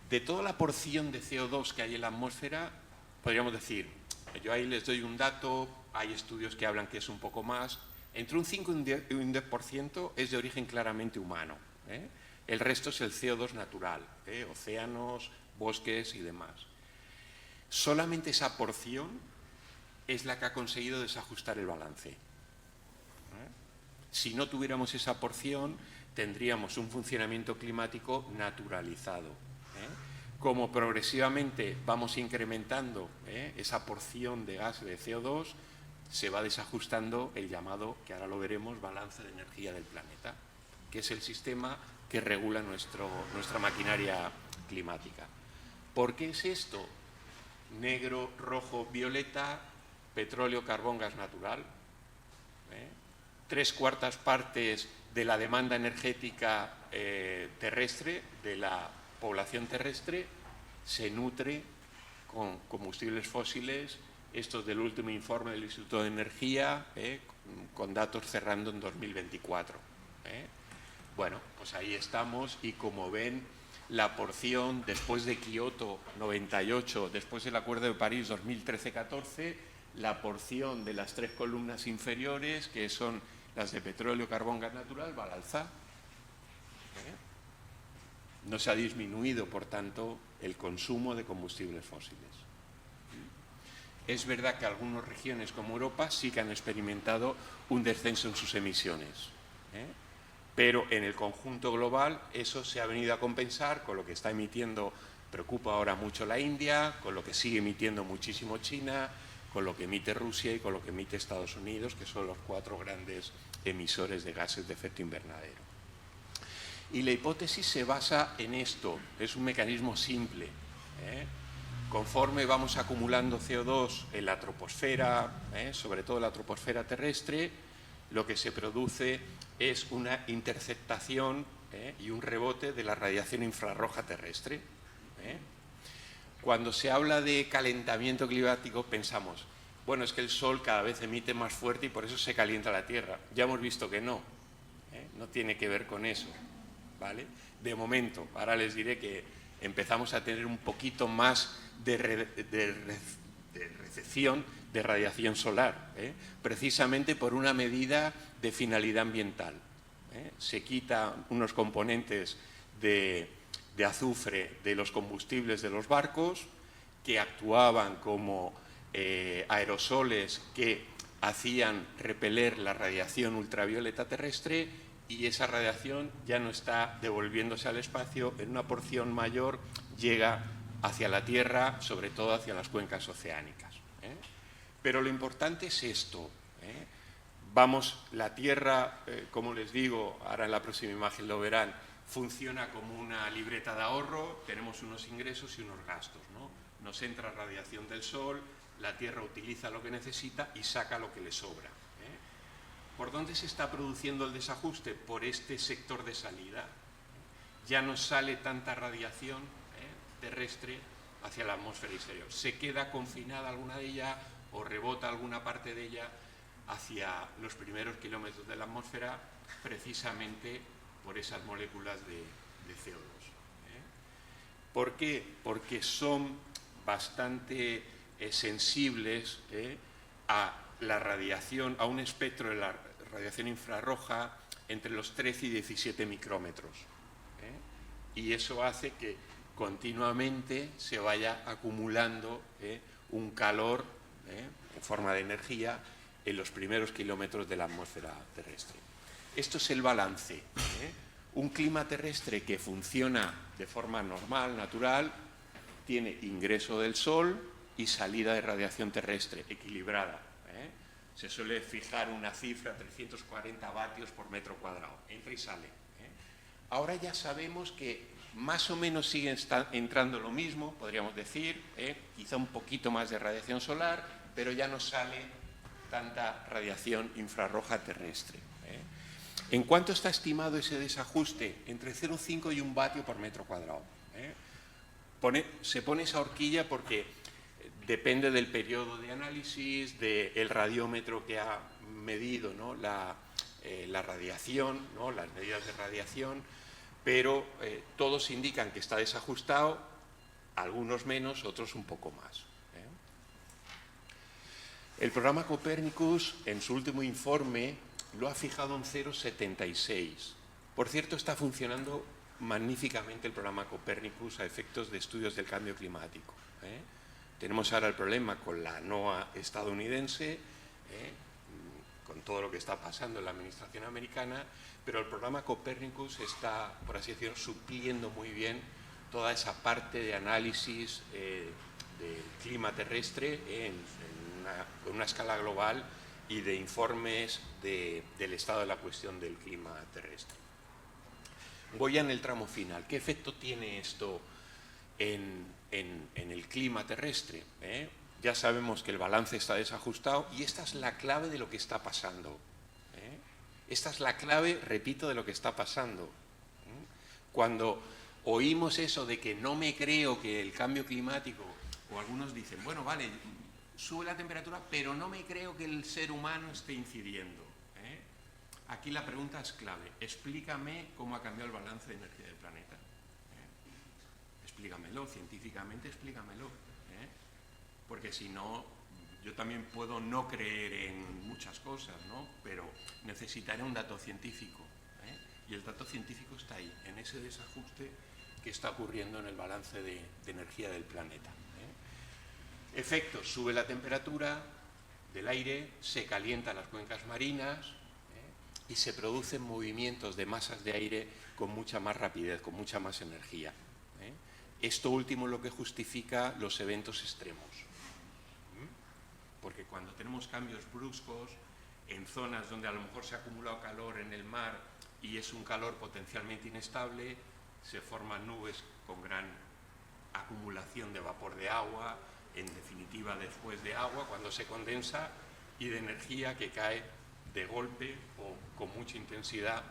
De toda la porción de CO2 que hay en la atmósfera, podríamos decir, yo ahí les doy un dato, hay estudios que hablan que es un poco más, entre un 5 y un 10% es de origen claramente humano. El resto es el CO2 natural, océanos, bosques y demás. Solamente esa porción es la que ha conseguido desajustar el balance. Si no tuviéramos esa porción, tendríamos un funcionamiento climático naturalizado. Como progresivamente vamos incrementando esa porción de gas de CO2, se va desajustando el llamado, que ahora lo veremos, balance de energía del planeta, que es el sistema que regula nuestra maquinaria climática. ¿Por qué es esto? Negro, rojo, violeta, petróleo, carbón, gas natural. 3/4 partes de la demanda energética terrestre, de la población terrestre, se nutre con combustibles fósiles, estos del último informe del Instituto de Energía, con datos cerrando en 2024. Bueno, pues ahí estamos y como ven, la porción después de Kioto 98, después del Acuerdo de París 2013-14, la porción de las 3 columnas inferiores, que son las de petróleo, carbón, gas natural, va al alza. No se ha disminuido, por tanto, el consumo de combustibles fósiles. Es verdad que algunas regiones como Europa sí que han experimentado un descenso en sus emisiones, pero en el conjunto global eso se ha venido a compensar con lo que está emitiendo, preocupa ahora mucho la India, con lo que sigue emitiendo muchísimo China, con lo que emite Rusia y con lo que emite Estados Unidos, que son los 4 grandes emisores de gases de efecto invernadero. Y la hipótesis se basa en esto, es un mecanismo simple. Conforme vamos acumulando CO2 en la troposfera, sobre todo en la troposfera terrestre, lo que se produce es una interceptación y un rebote de la radiación infrarroja terrestre. Cuando se habla de calentamiento climático pensamos, bueno, es que el Sol cada vez emite más fuerte y por eso se calienta la Tierra. Ya hemos visto que no, no tiene que ver con eso, ¿vale? De momento, ahora les diré que empezamos a tener un poquito más de recepción de radiación solar, precisamente por una medida de finalidad ambiental. Se quitan unos componentes de azufre de los combustibles de los barcos que actuaban como aerosoles que hacían repeler la radiación ultravioleta terrestre y esa radiación ya no está devolviéndose al espacio, en una porción mayor llega hacia la Tierra, sobre todo hacia las cuencas oceánicas. Pero lo importante es esto. La Tierra, como les digo, ahora en la próxima imagen lo verán, funciona como una libreta de ahorro, tenemos unos ingresos y unos gastos, ¿no? Nos entra radiación del Sol, la Tierra utiliza lo que necesita y saca lo que le sobra. ¿Por dónde se está produciendo el desajuste? Por este sector de salida. Ya no sale tanta radiación terrestre hacia la atmósfera exterior. Se queda confinada alguna de ella o rebota alguna parte de ella hacia los primeros kilómetros de la atmósfera, precisamente por esas moléculas de CO2. ¿Por qué? Porque son bastante sensibles a la radiación, a un espectro de la radiación infrarroja entre los 13 y 17 micrómetros. Y eso hace que continuamente se vaya acumulando un calor en forma de energía en los primeros kilómetros de la atmósfera terrestre. Esto es el balance. Un clima terrestre que funciona de forma normal, natural, tiene ingreso del Sol, y salida de radiación terrestre, equilibrada. Se suele fijar una cifra, 340 vatios por metro cuadrado, entra y sale. Ahora ya sabemos que más o menos sigue entrando lo mismo, podríamos decir, quizá un poquito más de radiación solar, pero ya no sale tanta radiación infrarroja terrestre. ¿En cuánto está estimado ese desajuste? Entre 0,5 y 1 vatio por metro cuadrado. Se pone esa horquilla porque depende del periodo de análisis, del radiómetro que ha medido, ¿no?, la radiación, ¿no?, las medidas de radiación, pero todos indican que está desajustado, algunos menos, otros un poco más. El programa Copernicus, en su último informe, lo ha fijado en 0,76. Por cierto, está funcionando magníficamente el programa Copernicus a efectos de estudios del cambio climático. Tenemos ahora el problema con la NOAA estadounidense, con todo lo que está pasando en la administración americana, pero el programa Copernicus está, por así decirlo, supliendo muy bien toda esa parte de análisis del clima terrestre en una escala global y de informes del estado de la cuestión del clima terrestre. Voy ya en el tramo final. ¿Qué efecto tiene esto en el clima terrestre? Ya sabemos que el balance está desajustado y esta es la clave de lo que está pasando. Esta es la clave, repito, de lo que está pasando. Cuando oímos eso de que no me creo que el cambio climático, o algunos dicen, bueno, vale, sube la temperatura, pero no me creo que el ser humano esté incidiendo. Aquí la pregunta es clave. Explícame cómo ha cambiado el balance de energía del planeta. Explícamelo, científicamente explícamelo. Porque si no, yo también puedo no creer en muchas cosas, ¿no?, pero necesitaré un dato científico. Y el dato científico está ahí, en ese desajuste que está ocurriendo en el balance de energía del planeta. Efectos: sube la temperatura del aire, se calientan las cuencas marinas y se producen movimientos de masas de aire con mucha más rapidez, con mucha más energía. Esto último es lo que justifica los eventos extremos. Porque cuando tenemos cambios bruscos en zonas donde a lo mejor se ha acumulado calor en el mar y es un calor potencialmente inestable, se forman nubes con gran acumulación de vapor de agua, en definitiva después de agua, cuando se condensa, y de energía que cae de golpe o con mucha intensidad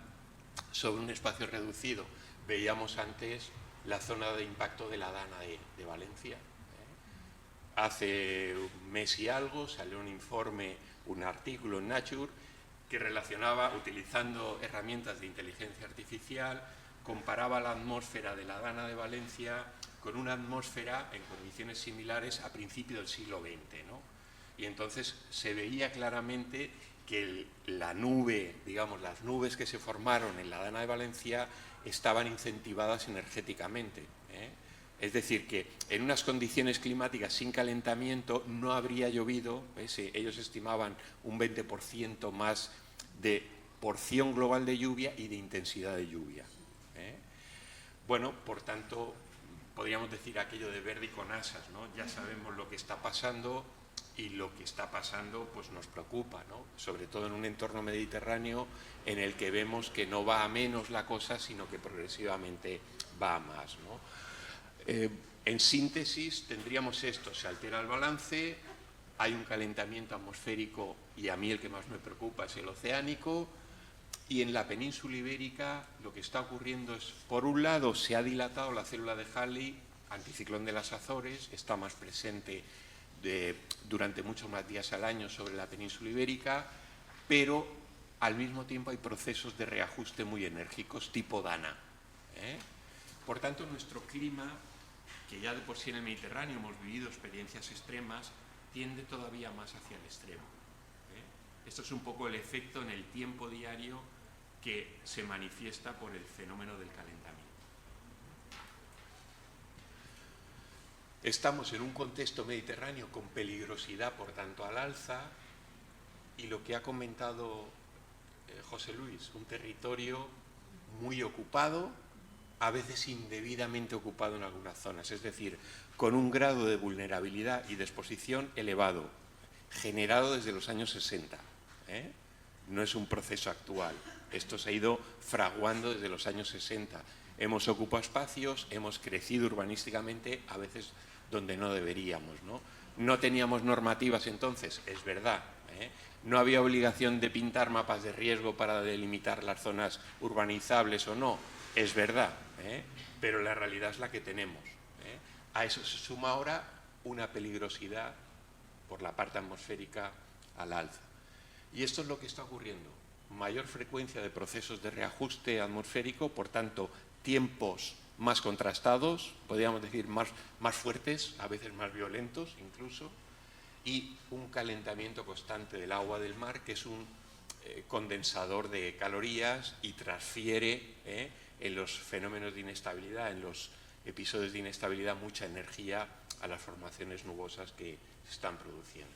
sobre un espacio reducido. Veíamos antes la zona de impacto de la Dana de Valencia. Hace un mes y algo salió un informe, un artículo en Nature, que relacionaba, utilizando herramientas de inteligencia artificial, comparaba la atmósfera de la Dana de Valencia con una atmósfera en condiciones similares a principios del siglo XX, ¿no? Y entonces se veía claramente que la nube, digamos, las nubes que se formaron en la Dana de Valencia estaban incentivadas energéticamente. Es decir, que en unas condiciones climáticas sin calentamiento no habría llovido. Ellos estimaban un 20% más de porción global de lluvia y de intensidad de lluvia. Bueno, por tanto, podríamos decir aquello de verde y con asas, ¿no? Ya sabemos lo que está pasando y lo que está pasando pues nos preocupa, ¿no? Sobre todo en un entorno mediterráneo en el que vemos que no va a menos la cosa, sino que progresivamente va a más, ¿no? En síntesis, tendríamos esto: se altera el balance, hay un calentamiento atmosférico y a mí el que más me preocupa es el oceánico, y en la península ibérica lo que está ocurriendo es, por un lado, se ha dilatado la célula de Halley, anticiclón de las Azores, está más presente durante muchos más días al año sobre la península ibérica, pero al mismo tiempo hay procesos de reajuste muy enérgicos tipo Dana. Por tanto, nuestro clima, que ya de por sí en el Mediterráneo hemos vivido experiencias extremas, tiende todavía más hacia el extremo. Esto es un poco el efecto en el tiempo diario que se manifiesta por el fenómeno del calentamiento. Estamos en un contexto mediterráneo con peligrosidad, por tanto, al alza, y lo que ha comentado José Luis, un territorio muy ocupado, a veces indebidamente ocupado en algunas zonas, es decir, con un grado de vulnerabilidad y de exposición elevado, generado desde los años 60. No es un proceso actual, esto se ha ido fraguando desde los años 60. Hemos ocupado espacios, hemos crecido urbanísticamente, a veces donde no deberíamos, No teníamos normativas entonces, es verdad. No había obligación de pintar mapas de riesgo para delimitar las zonas urbanizables o no, es verdad, pero la realidad es la que tenemos. A eso se suma ahora una peligrosidad por la parte atmosférica al alza. Y esto es lo que está ocurriendo. Mayor frecuencia de procesos de reajuste atmosférico, por tanto, tiempos más contrastados, podríamos decir más fuertes, a veces más violentos incluso, y un calentamiento constante del agua del mar, que es un condensador de calorías y transfiere en los fenómenos de inestabilidad, en los episodios de inestabilidad, mucha energía a las formaciones nubosas que se están produciendo.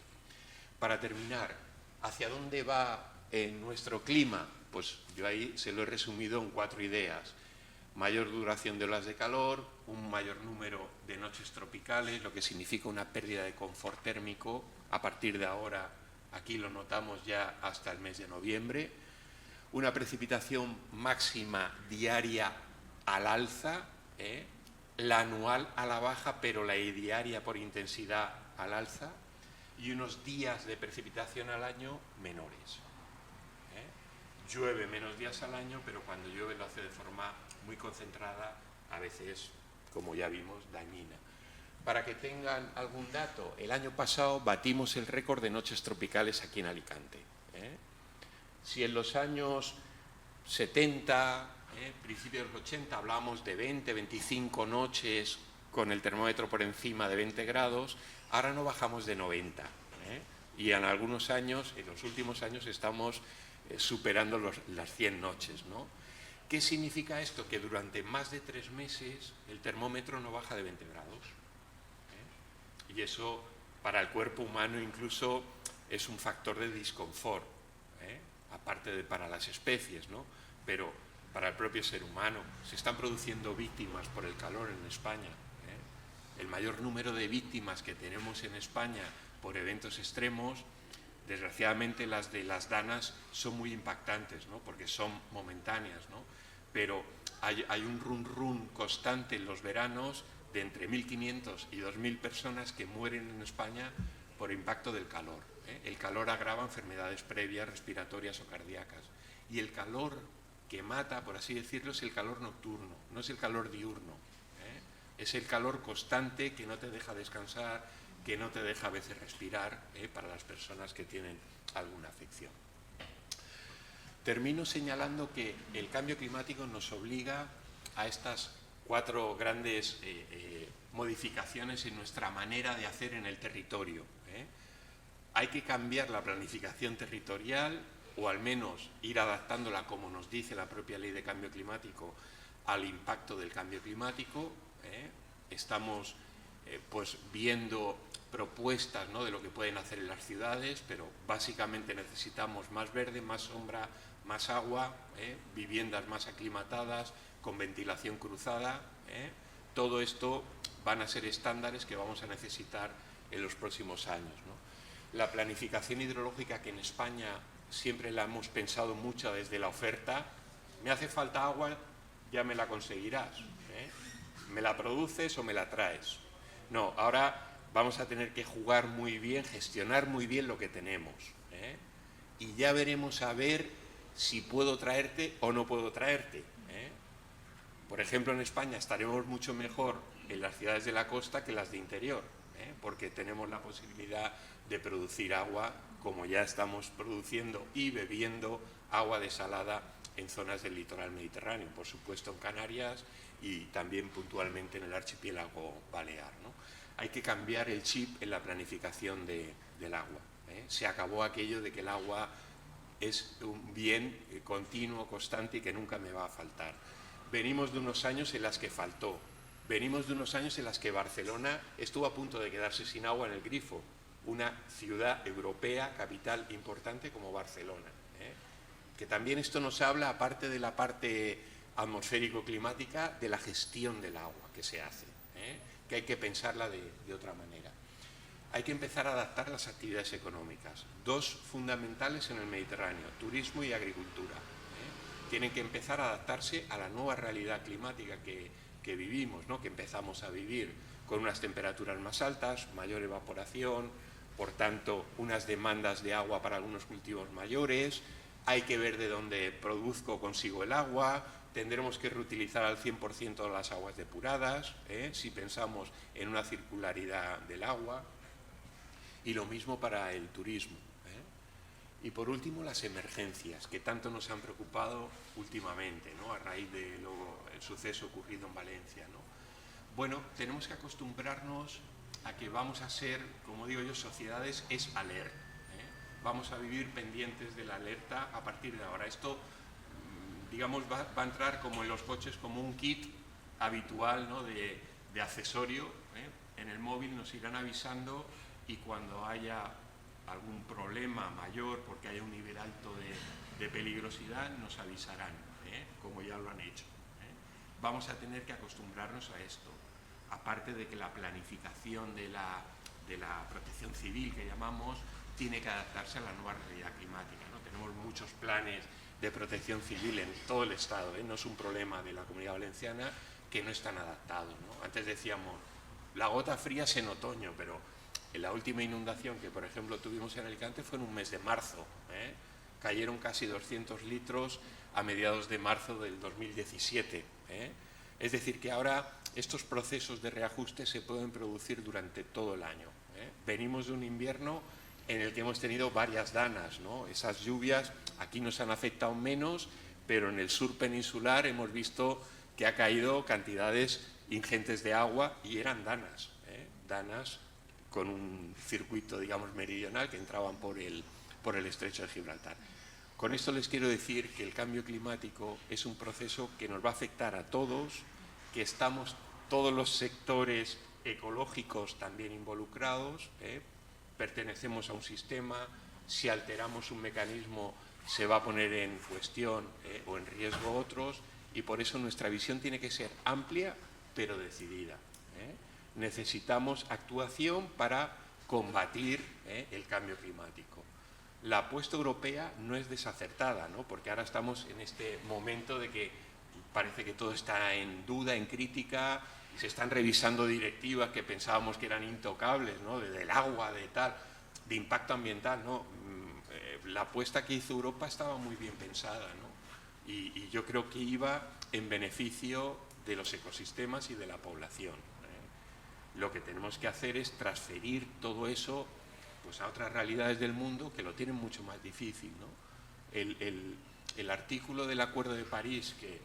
Para terminar, ¿hacia dónde va nuestro clima? Pues yo ahí se lo he resumido en 4 ideas. Mayor duración de olas de calor, un mayor número de noches tropicales, lo que significa una pérdida de confort térmico. A partir de ahora, aquí lo notamos ya hasta el mes de noviembre. Una precipitación máxima diaria al alza, la anual a la baja, pero la diaria por intensidad al alza, y unos días de precipitación al año menores. Llueve menos días al año, pero cuando llueve lo hace de forma muy concentrada, a veces, como ya vimos, dañina. Para que tengan algún dato, el año pasado batimos el récord de noches tropicales aquí en Alicante. Si en los años 70, principios de los 80, hablábamos de 20, 25 noches con el termómetro por encima de 20 grados, ahora no bajamos de 90. Y en algunos años, en los últimos años, estamos superando las 100 noches, ¿Qué significa esto? Que durante más de 3 meses el termómetro no baja de 20 grados. Y eso para el cuerpo humano incluso es un factor de disconfort, aparte de para las especies, pero para el propio ser humano. Se están produciendo víctimas por el calor en España. El mayor número de víctimas que tenemos en España por eventos extremos, desgraciadamente las de las danas son muy impactantes, porque son momentáneas, pero hay un run constante en los veranos de entre 1.500 y 2.000 personas que mueren en España por impacto del calor. El calor agrava enfermedades previas, respiratorias o cardíacas. Y el calor que mata, por así decirlo, es el calor nocturno, no es el calor diurno. Es el calor constante que no te deja descansar, que no te deja a veces respirar, para las personas que tienen alguna afección. Termino señalando que el cambio climático nos obliga a estas 4 grandes modificaciones en nuestra manera de hacer en el territorio. Hay que cambiar la planificación territorial, o al menos ir adaptándola, como nos dice la propia Ley de Cambio Climático, al impacto del cambio climático. Estamos pues viendo propuestas, de lo que pueden hacer en las ciudades, pero básicamente necesitamos más verde, más sombra, más agua, viviendas más aclimatadas, con ventilación cruzada. Todo esto van a ser estándares que vamos a necesitar en los próximos años. La planificación hidrológica, que en España siempre la hemos pensado mucho desde la oferta: me hace falta agua, ya me la conseguirás. ¿Me la produces o me la traes? No, ahora vamos a tener que jugar muy bien, gestionar muy bien lo que tenemos. Y ya veremos a ver si puedo traerte o no puedo traerte. Por ejemplo, en España estaremos mucho mejor en las ciudades de la costa que las de interior, porque tenemos la posibilidad de producir agua, como ya estamos produciendo y bebiendo agua desalada en zonas del litoral mediterráneo, por supuesto en Canarias y también puntualmente en el archipiélago balear. Hay que cambiar el chip en la planificación del agua. Se acabó aquello de que el agua es un bien continuo, constante y que nunca me va a faltar. Venimos de unos años en los que faltó. Venimos de unos años en los que Barcelona estuvo a punto de quedarse sin agua en el grifo. Una ciudad europea, capital importante como Barcelona. Que también esto nos habla, aparte de la parte atmosférico-climática de la gestión del agua que se hace, que hay que pensarla de otra manera. Hay que empezar a adaptar las actividades económicas, dos fundamentales en el Mediterráneo, turismo y agricultura. Tienen que empezar a adaptarse a la nueva realidad climática que vivimos, ¿no? Que empezamos a vivir con unas temperaturas más altas, mayor evaporación, por tanto, unas demandas de agua para algunos cultivos mayores. Hay que ver de dónde produzco o consigo el agua. Tendremos que reutilizar al 100% de las aguas depuradas, si pensamos en una circularidad del agua. Y lo mismo para el turismo. Y por último, las emergencias, que tanto nos han preocupado últimamente, ¿no? A raíz del suceso ocurrido en Valencia, ¿no? Bueno, tenemos que acostumbrarnos a que vamos a ser, como digo yo, sociedades es alert. Vamos a vivir pendientes de la alerta a partir de ahora. Esto, digamos, va a entrar como en los coches, como un kit habitual, ¿no? de accesorio. En el móvil nos irán avisando y cuando haya algún problema mayor, porque haya un nivel alto de peligrosidad, nos avisarán, como ya lo han hecho. Vamos a tener que acostumbrarnos a esto, aparte de que la planificación de la protección civil, que llamamos, tiene que adaptarse a la nueva realidad climática, ¿no? Tenemos muchos planes de protección civil en todo el Estado, no es un problema de la Comunidad Valenciana que no están adaptados, ¿no? Antes decíamos, la gota fría es en otoño, pero la última inundación que, por ejemplo, tuvimos en Alicante fue en un mes de marzo. Cayeron casi 200 litros a mediados de marzo del 2017. Es decir, que ahora estos procesos de reajuste se pueden producir durante todo el año. Venimos de un invierno en el que hemos tenido varias danas, ¿no? Esas lluvias aquí nos han afectado menos, pero en el sur peninsular hemos visto que ha caído cantidades ingentes de agua y eran danas, danas con un circuito, digamos, meridional que entraban por el estrecho de Gibraltar. Con esto les quiero decir que el cambio climático es un proceso que nos va a afectar a todos, que estamos todos los sectores ecológicos también involucrados, pertenecemos a un sistema, si alteramos un mecanismo se va a poner en cuestión o en riesgo otros, y por eso nuestra visión tiene que ser amplia pero decidida. Necesitamos actuación para combatir el cambio climático. La apuesta europea no es desacertada, ¿no? Porque ahora estamos en este momento de que parece que todo está en duda, en crítica, y se están revisando directivas que pensábamos que eran intocables, ¿no? Del agua, de tal, de impacto ambiental, ¿no? La apuesta que hizo Europa estaba muy bien pensada, ¿no? Y yo creo que iba en beneficio de los ecosistemas y de la población. Lo que tenemos que hacer es transferir todo eso, pues, a otras realidades del mundo que lo tienen mucho más difícil, ¿no? El artículo del Acuerdo de París, que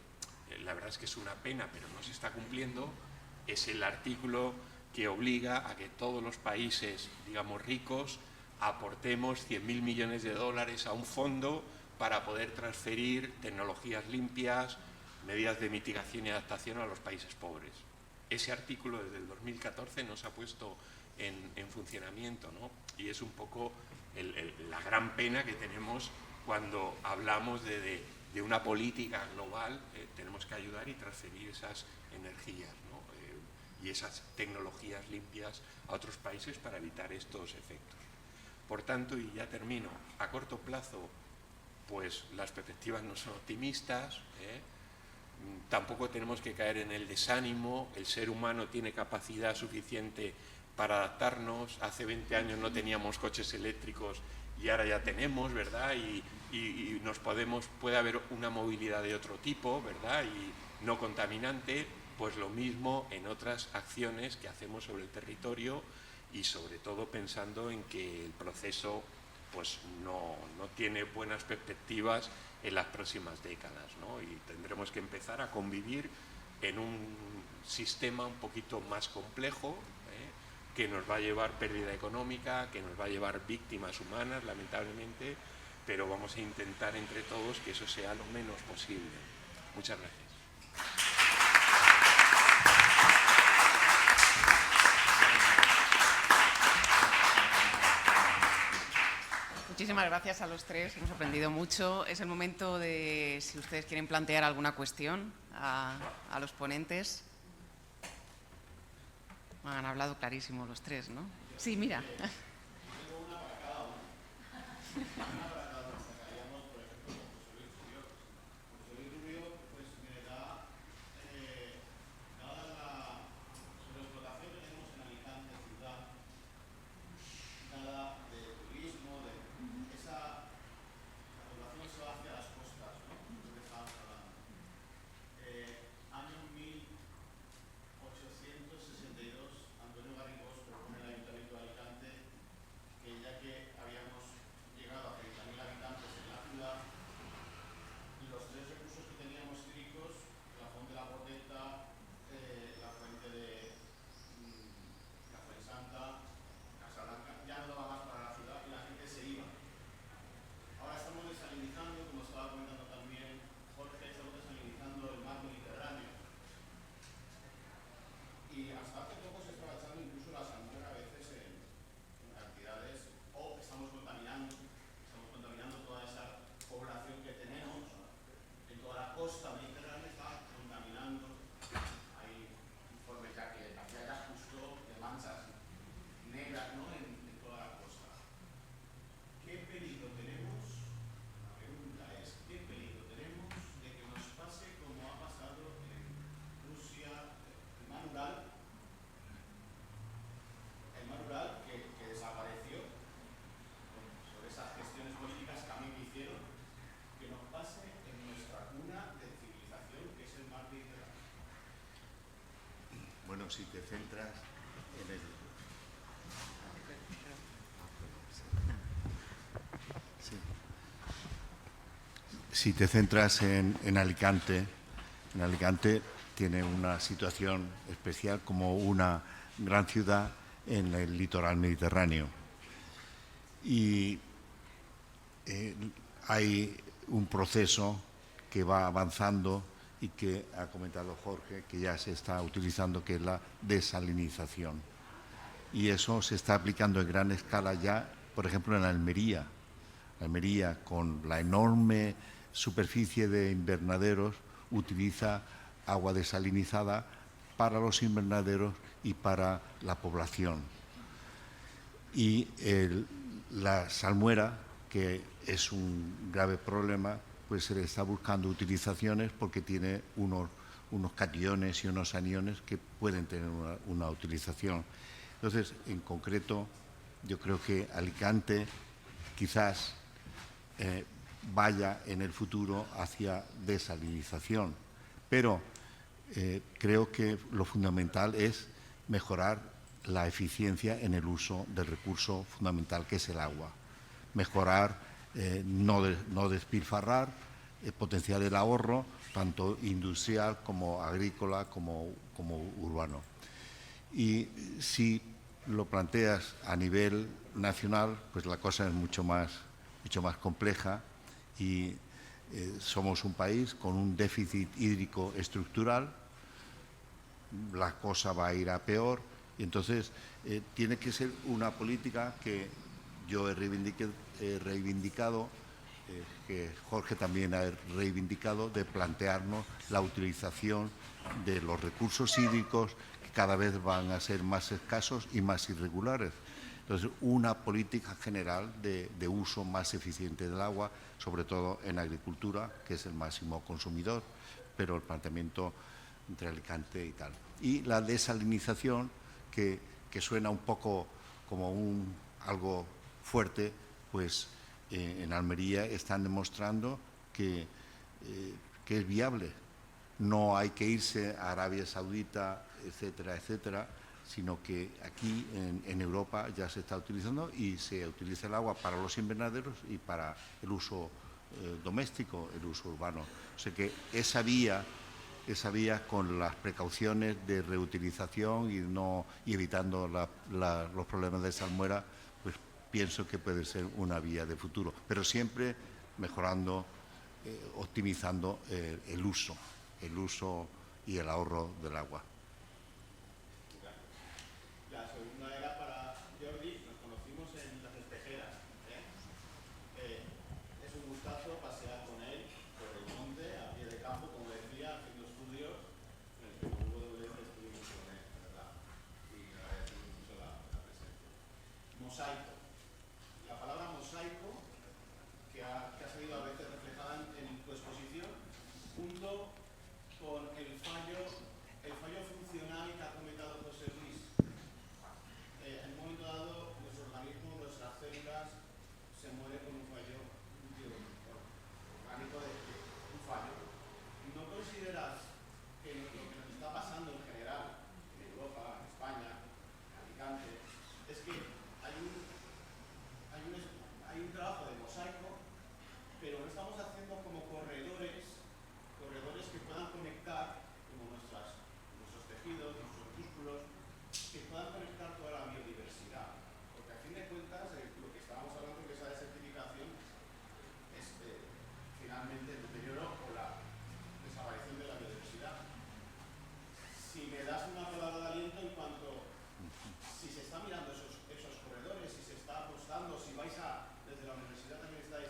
la verdad es que es una pena, pero no se está cumpliendo, es el artículo que obliga a que todos los países, digamos, ricos, aportemos 100.000 millones de dólares a un fondo para poder transferir tecnologías limpias, medidas de mitigación y adaptación a los países pobres. Ese artículo desde el 2014 no se ha puesto en funcionamiento, ¿no? Y es un poco la gran pena que tenemos cuando hablamos de una política global. Tenemos que ayudar y transferir esas energías, ¿no? Y esas tecnologías limpias a otros países para evitar estos efectos. Por tanto, y ya termino, a corto plazo, pues las perspectivas no son optimistas, tampoco tenemos que caer en el desánimo. El ser humano tiene capacidad suficiente para adaptarnos. Hace 20 años no teníamos coches eléctricos y ahora ya tenemos, ¿verdad? Y puede haber una movilidad de otro tipo, ¿verdad? Y no contaminante, pues lo mismo en otras acciones que hacemos sobre el territorio y sobre todo pensando en que el proceso pues no tiene buenas perspectivas en las próximas décadas, ¿no? Y tendremos que empezar a convivir en un sistema un poquito más complejo, que nos va a llevar pérdida económica, que nos va a llevar víctimas humanas, lamentablemente, pero vamos a intentar entre todos que eso sea lo menos posible. Muchas gracias. Muchísimas gracias a los tres, hemos aprendido mucho. Es el momento de, si ustedes quieren plantear alguna cuestión a los ponentes. Han hablado clarísimo los tres, ¿no? Sí, mira. Bueno, si te centras en el... Sí. Si te centras en Alicante tiene una situación especial como una gran ciudad en el litoral mediterráneo. Y hay un proceso que va avanzando y que ha comentado Jorge, que ya se está utilizando, que es la desalinización. Y eso se está aplicando en gran escala ya, por ejemplo, en Almería. Almería, con la enorme superficie de invernaderos, utiliza agua desalinizada para los invernaderos y para la población. Y la salmuera, que es un grave problema, pues se le está buscando utilizaciones porque tiene unos cationes y unos aniones que pueden tener una utilización. Entonces, en concreto, yo creo que Alicante quizás vaya en el futuro hacia desalinización, pero creo que lo fundamental es mejorar la eficiencia en el uso del recurso fundamental que es el agua. Mejorar, no despilfarrar, potenciar el ahorro, tanto industrial como agrícola como urbano. Y si lo planteas a nivel nacional, pues la cosa es mucho más compleja y somos un país con un déficit hídrico estructural, la cosa va a ir a peor y entonces tiene que ser una política que yo he reivindicado, que Jorge también ha reivindicado, de plantearnos la utilización de los recursos hídricos que cada vez van a ser más escasos y más irregulares. Entonces, una política general de uso más eficiente del agua, sobre todo en agricultura, que es el máximo consumidor, pero el planteamiento entre Alicante y tal. Y la desalinización, que suena un poco como algo fuerte, pues en Almería están demostrando que es viable. No hay que irse a Arabia Saudita, etcétera, etcétera, sino que aquí en Europa ya se está utilizando y se utiliza el agua para los invernaderos y para el uso doméstico, el uso urbano. O sea que esa vía con las precauciones de reutilización y evitando los problemas de salmuera, pues pienso que puede ser una vía de futuro, pero siempre mejorando, optimizando el uso y el ahorro del agua. La segunda era para Jordi, nos conocimos en las espejeras, mosaico que ha salido a veces reflejada en tu exposición, junto con el fallo funcional que ha comentado José Luis. En un momento dado, nuestro organismo, nuestras células, se muere con un fallo orgánico de un fallo. ¿No consideras que lo que nos está pasando en general, en Europa, en España, en Alicante, es que hay un trabajo de mosaico, pero no estamos haciendo como corredores que puedan conectar, como nuestros tejidos, nuestros músculos, que puedan conectar toda la biodiversidad? Porque a fin de cuentas, lo que estábamos hablando, que esa desertificación es finalmente el deterioro o la desaparición de la biodiversidad. Si me das una palabra de aliento en cuanto si se está mirando esos corredores, si se está apostando, si desde la universidad también estáis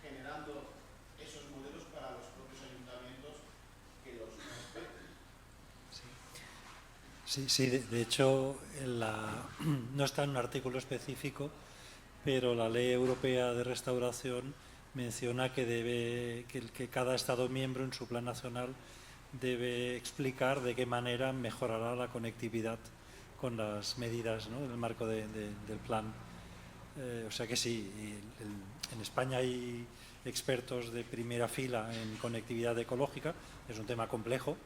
generando esos modelos para los propios ayuntamientos que los respeten. Sí, de hecho no está en un artículo específico, pero la Ley Europea de Restauración menciona que cada Estado miembro en su plan nacional debe explicar de qué manera mejorará la conectividad con las medidas, ¿no?, en el marco del plan. O sea que sí, en España hay expertos de primera fila en conectividad ecológica, es un tema complejo.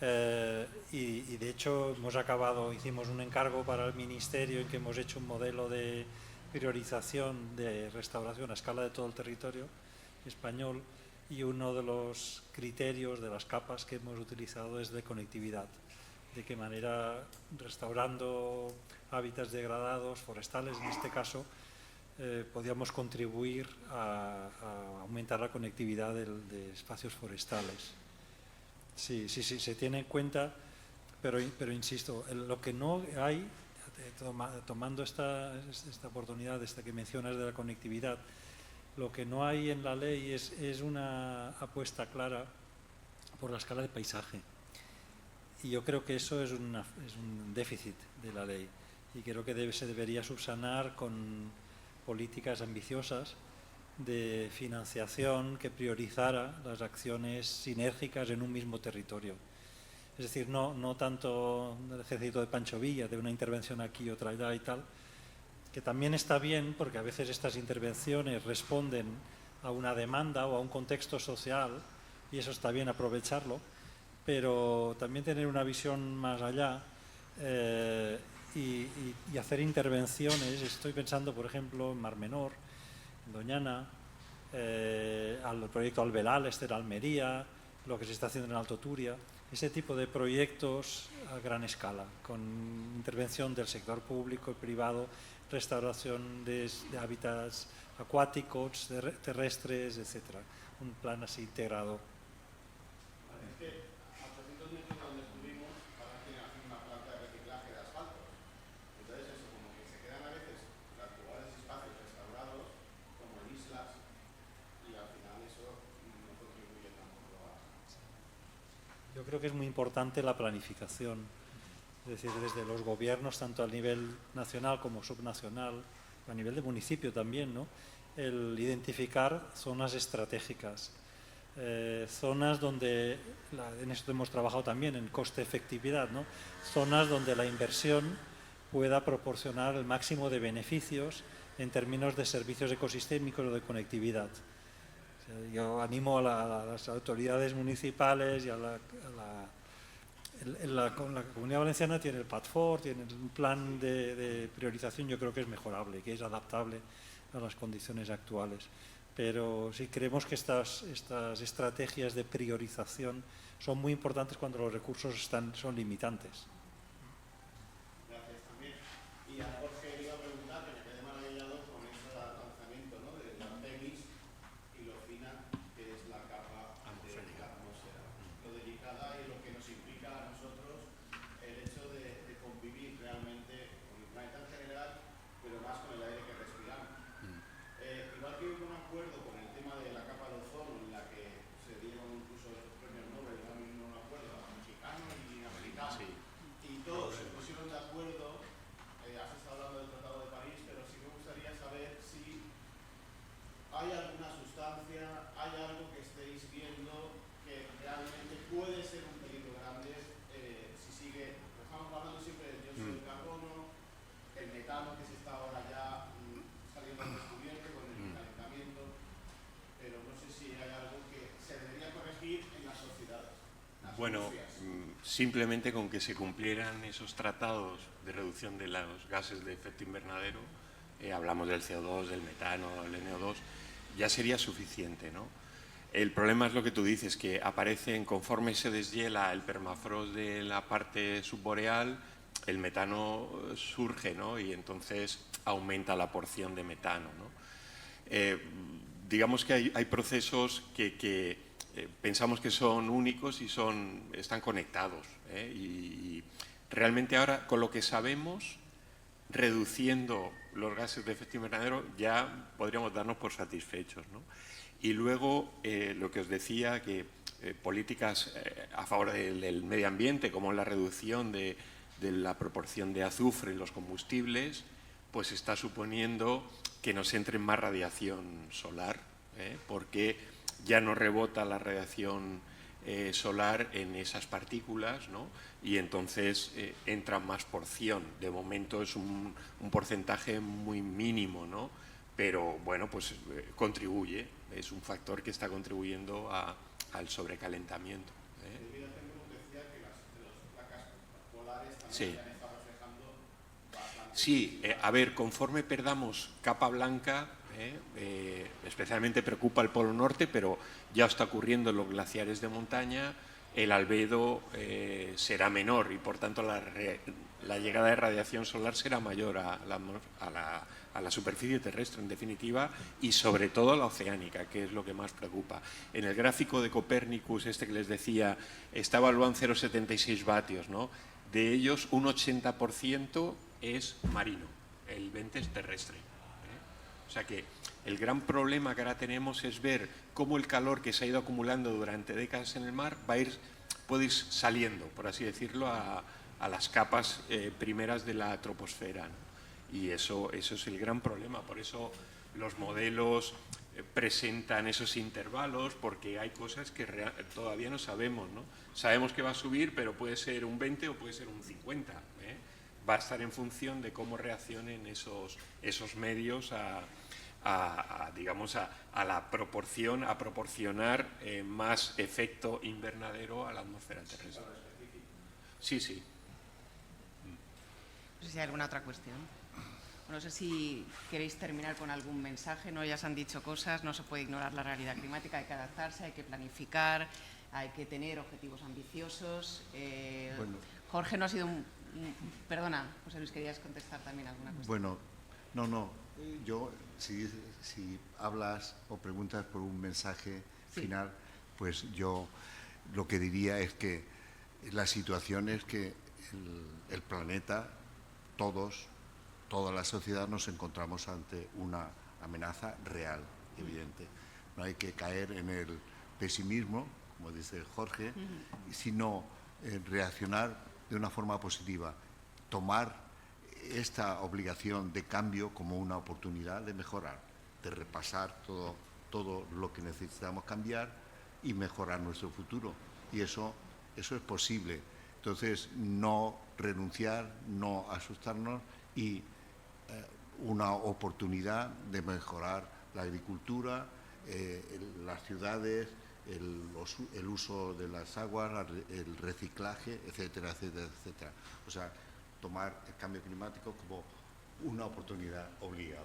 Y de hecho hicimos un encargo para el Ministerio en que hemos hecho un modelo de priorización de restauración a escala de todo el territorio español, y uno de los criterios de las capas que hemos utilizado es de conectividad, de qué manera restaurando hábitats degradados, forestales en este caso, podíamos contribuir a aumentar la conectividad de espacios forestales. Sí, se tiene en cuenta, pero insisto, lo que no hay, tomando esta oportunidad que mencionas de la conectividad, lo que no hay en la ley es una apuesta clara por la escala de paisaje. Y yo creo que eso es un déficit de la ley, y creo que se debería subsanar con políticas ambiciosas de financiación que priorizara las acciones sinérgicas en un mismo territorio. Es decir, no tanto el ejército de Pancho Villa, de una intervención aquí, otra allá y tal, que también está bien porque a veces estas intervenciones responden a una demanda o a un contexto social, y eso está bien aprovecharlo, pero también tener una visión más allá y hacer intervenciones. Estoy pensando, por ejemplo, en Mar Menor, en Doñana, al proyecto Alvelal, en Almería, lo que se está haciendo en Alto Turia, ese tipo de proyectos a gran escala, con intervención del sector público y privado, restauración de hábitats acuáticos, terrestres, etc. Un plan así integrado. Es que a 800 metros donde estuvimos, ahora tienen una planta de reciclaje de asfalto. Entonces eso, como que se quedan a veces los lugares y espacios restaurados como en islas, y al final eso no contribuye tampoco a... Yo creo que es muy importante la planificación, es decir, desde los gobiernos, tanto a nivel nacional como subnacional, a nivel de municipio también, ¿no?, el identificar zonas estratégicas, zonas donde, en esto hemos trabajado también en coste-efectividad, ¿no?, zonas donde la inversión pueda proporcionar el máximo de beneficios en términos de servicios ecosistémicos o de conectividad. Yo animo a las autoridades municipales y la Comunidad Valenciana tiene el PAD4, tiene un plan de priorización, yo creo que es mejorable, que es adaptable a las condiciones actuales. Pero sí creemos que estas estrategias de priorización son muy importantes cuando los recursos son limitantes. Gracias también. Y a Jorge le iba a preguntar, que me quedé maravillado con ese lanzamiento, ¿no?, de la PEMIS y lo fina que es la capa de la atmósfera, lo delicada y lo que nos implica a nosotros el hecho de convivir realmente con el planeta en general, pero más con el aire que respiramos. Igual que hubo un acuerdo con el tema de la capa de ozono, en la que se dieron incluso los premios Nobel, no me acuerdo, a mexicano y americano, sí, y todos se pusieron de acuerdo. Has estado hablando del Tratado de París, pero sí me gustaría saber si metano que se está ahora ya saliendo al descubierto con el calentamiento, pero no sé si hay algo que se debería corregir en las sociedades. Bueno, simplemente con que se cumplieran esos tratados de reducción de los gases de efecto invernadero, hablamos del CO2, del metano, del NO2, ya sería suficiente, ¿no? El problema es lo que tú dices, que aparecen, conforme se deshiela el permafrost de la parte subboreal, el metano surge, ¿no? Y entonces aumenta la porción de metano, ¿no? Digamos que hay procesos que pensamos que son únicos y están conectados, y realmente ahora, con lo que sabemos, reduciendo los gases de efecto invernadero, ya podríamos darnos por satisfechos, ¿no? Y luego, lo que os decía, que políticas a favor del medio ambiente, como la reducción de la proporción de azufre en los combustibles, pues está suponiendo que nos entre más radiación solar, porque ya no rebota la radiación solar en esas partículas, ¿no? Y entonces entra más porción. De momento es un porcentaje muy mínimo, ¿no? Pero bueno, pues contribuye, es un factor que está contribuyendo al sobrecalentamiento. Sí. Sí, a ver, conforme perdamos capa blanca, especialmente preocupa el Polo Norte, pero ya está ocurriendo en los glaciares de montaña, el albedo será menor y por tanto la llegada de radiación solar será mayor a la superficie terrestre, en definitiva, y sobre todo a la oceánica, que es lo que más preocupa. En el gráfico de Copérnicus, que les decía, está evaluado en 0,76 vatios, ¿no? De ellos, un 80% es marino, el 20% es terrestre. O sea que el gran problema que ahora tenemos es ver cómo el calor que se ha ido acumulando durante décadas en el mar puede ir saliendo, por así decirlo, a las capas primeras de la troposfera, ¿no? Y eso es el gran problema. Por eso los modelos presentan esos intervalos, porque hay cosas que todavía no sabemos, ¿no? Sabemos que va a subir, pero puede ser un 20 o puede ser un 50. Va a estar en función de cómo reaccionen esos medios digamos, a la proporción, a proporcionar más efecto invernadero a la atmósfera terrestre. Sí, sí. No sé si hay alguna otra cuestión. No sé si queréis terminar con algún mensaje, ¿no? Ya se han dicho cosas, no se puede ignorar la realidad climática, hay que adaptarse, hay que planificar, hay que tener objetivos ambiciosos. Bueno. Jorge no ha sido Perdona, José Luis, querías contestar también alguna cuestión. Bueno, no. Yo, si hablas o preguntas por un mensaje final, pues yo lo que diría es que la situación es que el planeta, toda la sociedad nos encontramos ante una amenaza real, evidente. No hay que caer en el pesimismo, como dice Jorge, sino reaccionar de una forma positiva, tomar esta obligación de cambio como una oportunidad de mejorar, de repasar todo lo que necesitamos cambiar y mejorar nuestro futuro. Y eso es posible. Entonces, no renunciar, no asustarnos y una oportunidad de mejorar la agricultura, las ciudades, el uso de las aguas, el reciclaje, etcétera, etcétera, etcétera. O sea, tomar el cambio climático como una oportunidad obligada.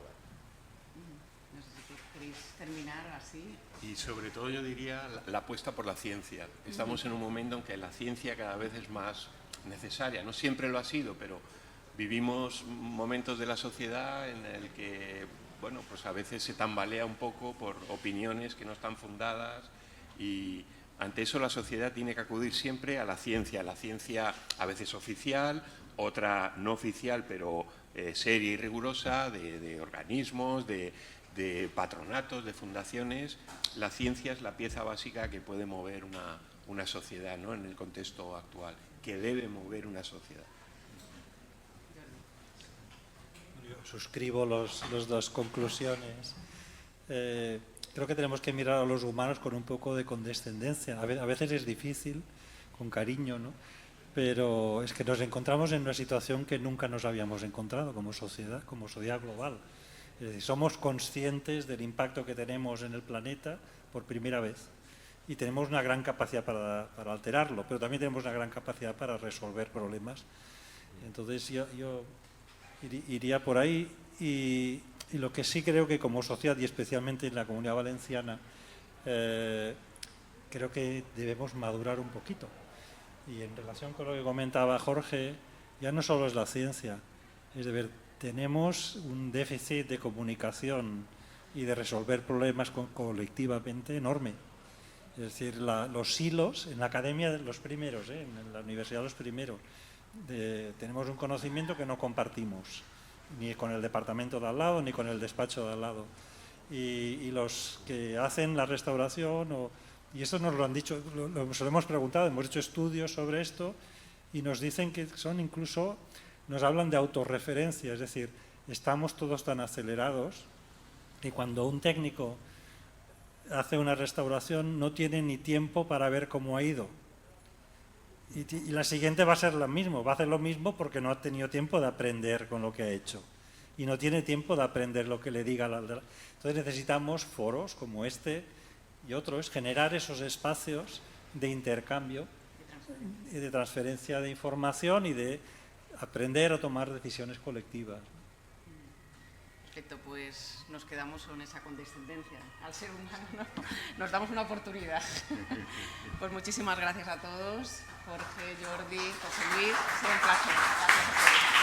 No sé si queréis terminar así. Y sobre todo yo diría la apuesta por la ciencia. Estamos en un momento en que la ciencia cada vez es más necesaria. No siempre lo ha sido, pero vivimos momentos de la sociedad en el que, bueno, pues a veces se tambalea un poco por opiniones que no están fundadas, y ante eso la sociedad tiene que acudir siempre a la ciencia a veces oficial, otra no oficial, pero seria y rigurosa, de organismos, de patronatos, de fundaciones. La ciencia es la pieza básica que puede mover una sociedad, ¿no? En el contexto actual, que debe mover una sociedad. Yo suscribo las dos conclusiones. Creo que tenemos que mirar a los humanos con un poco de condescendencia. A veces es difícil, con cariño, ¿no? pero es que nos encontramos en una situación que nunca nos habíamos encontrado como sociedad global. Es decir, somos conscientes del impacto que tenemos en el planeta por primera vez y tenemos una gran capacidad para alterarlo, pero también tenemos una gran capacidad para resolver problemas. Entonces yo iría por ahí y lo que sí creo que como sociedad y especialmente en la Comunidad Valenciana creo que debemos madurar un poquito. Y en relación con lo que comentaba Jorge, ya no solo es la ciencia, es de ver, tenemos un déficit de comunicación y de resolver problemas colectivamente enorme. Es decir, los hilos, en la academia los primeros, en la universidad los primeros, tenemos un conocimiento que no compartimos, ni con el departamento de al lado, ni con el despacho de al lado. Y los que hacen la restauración, y esto nos lo han dicho, se lo hemos preguntado, hemos hecho estudios sobre esto, y nos dicen que son incluso, nos hablan de autorreferencia, es decir, estamos todos tan acelerados que cuando un técnico hace una restauración no tiene ni tiempo para ver cómo ha ido. Y la siguiente va a ser lo mismo, va a hacer lo mismo porque no ha tenido tiempo de aprender con lo que ha hecho. Y no tiene tiempo de aprender lo que le diga la... Entonces necesitamos foros como este y otros, generar esos espacios de intercambio y de transferencia de información y de aprender a tomar decisiones colectivas. Perfecto, pues nos quedamos con esa condescendencia. Al ser humano nos damos una oportunidad. Pues muchísimas gracias a todos. Jorge, Jordi, José Luis, ha sido un placer. Gracias a todos.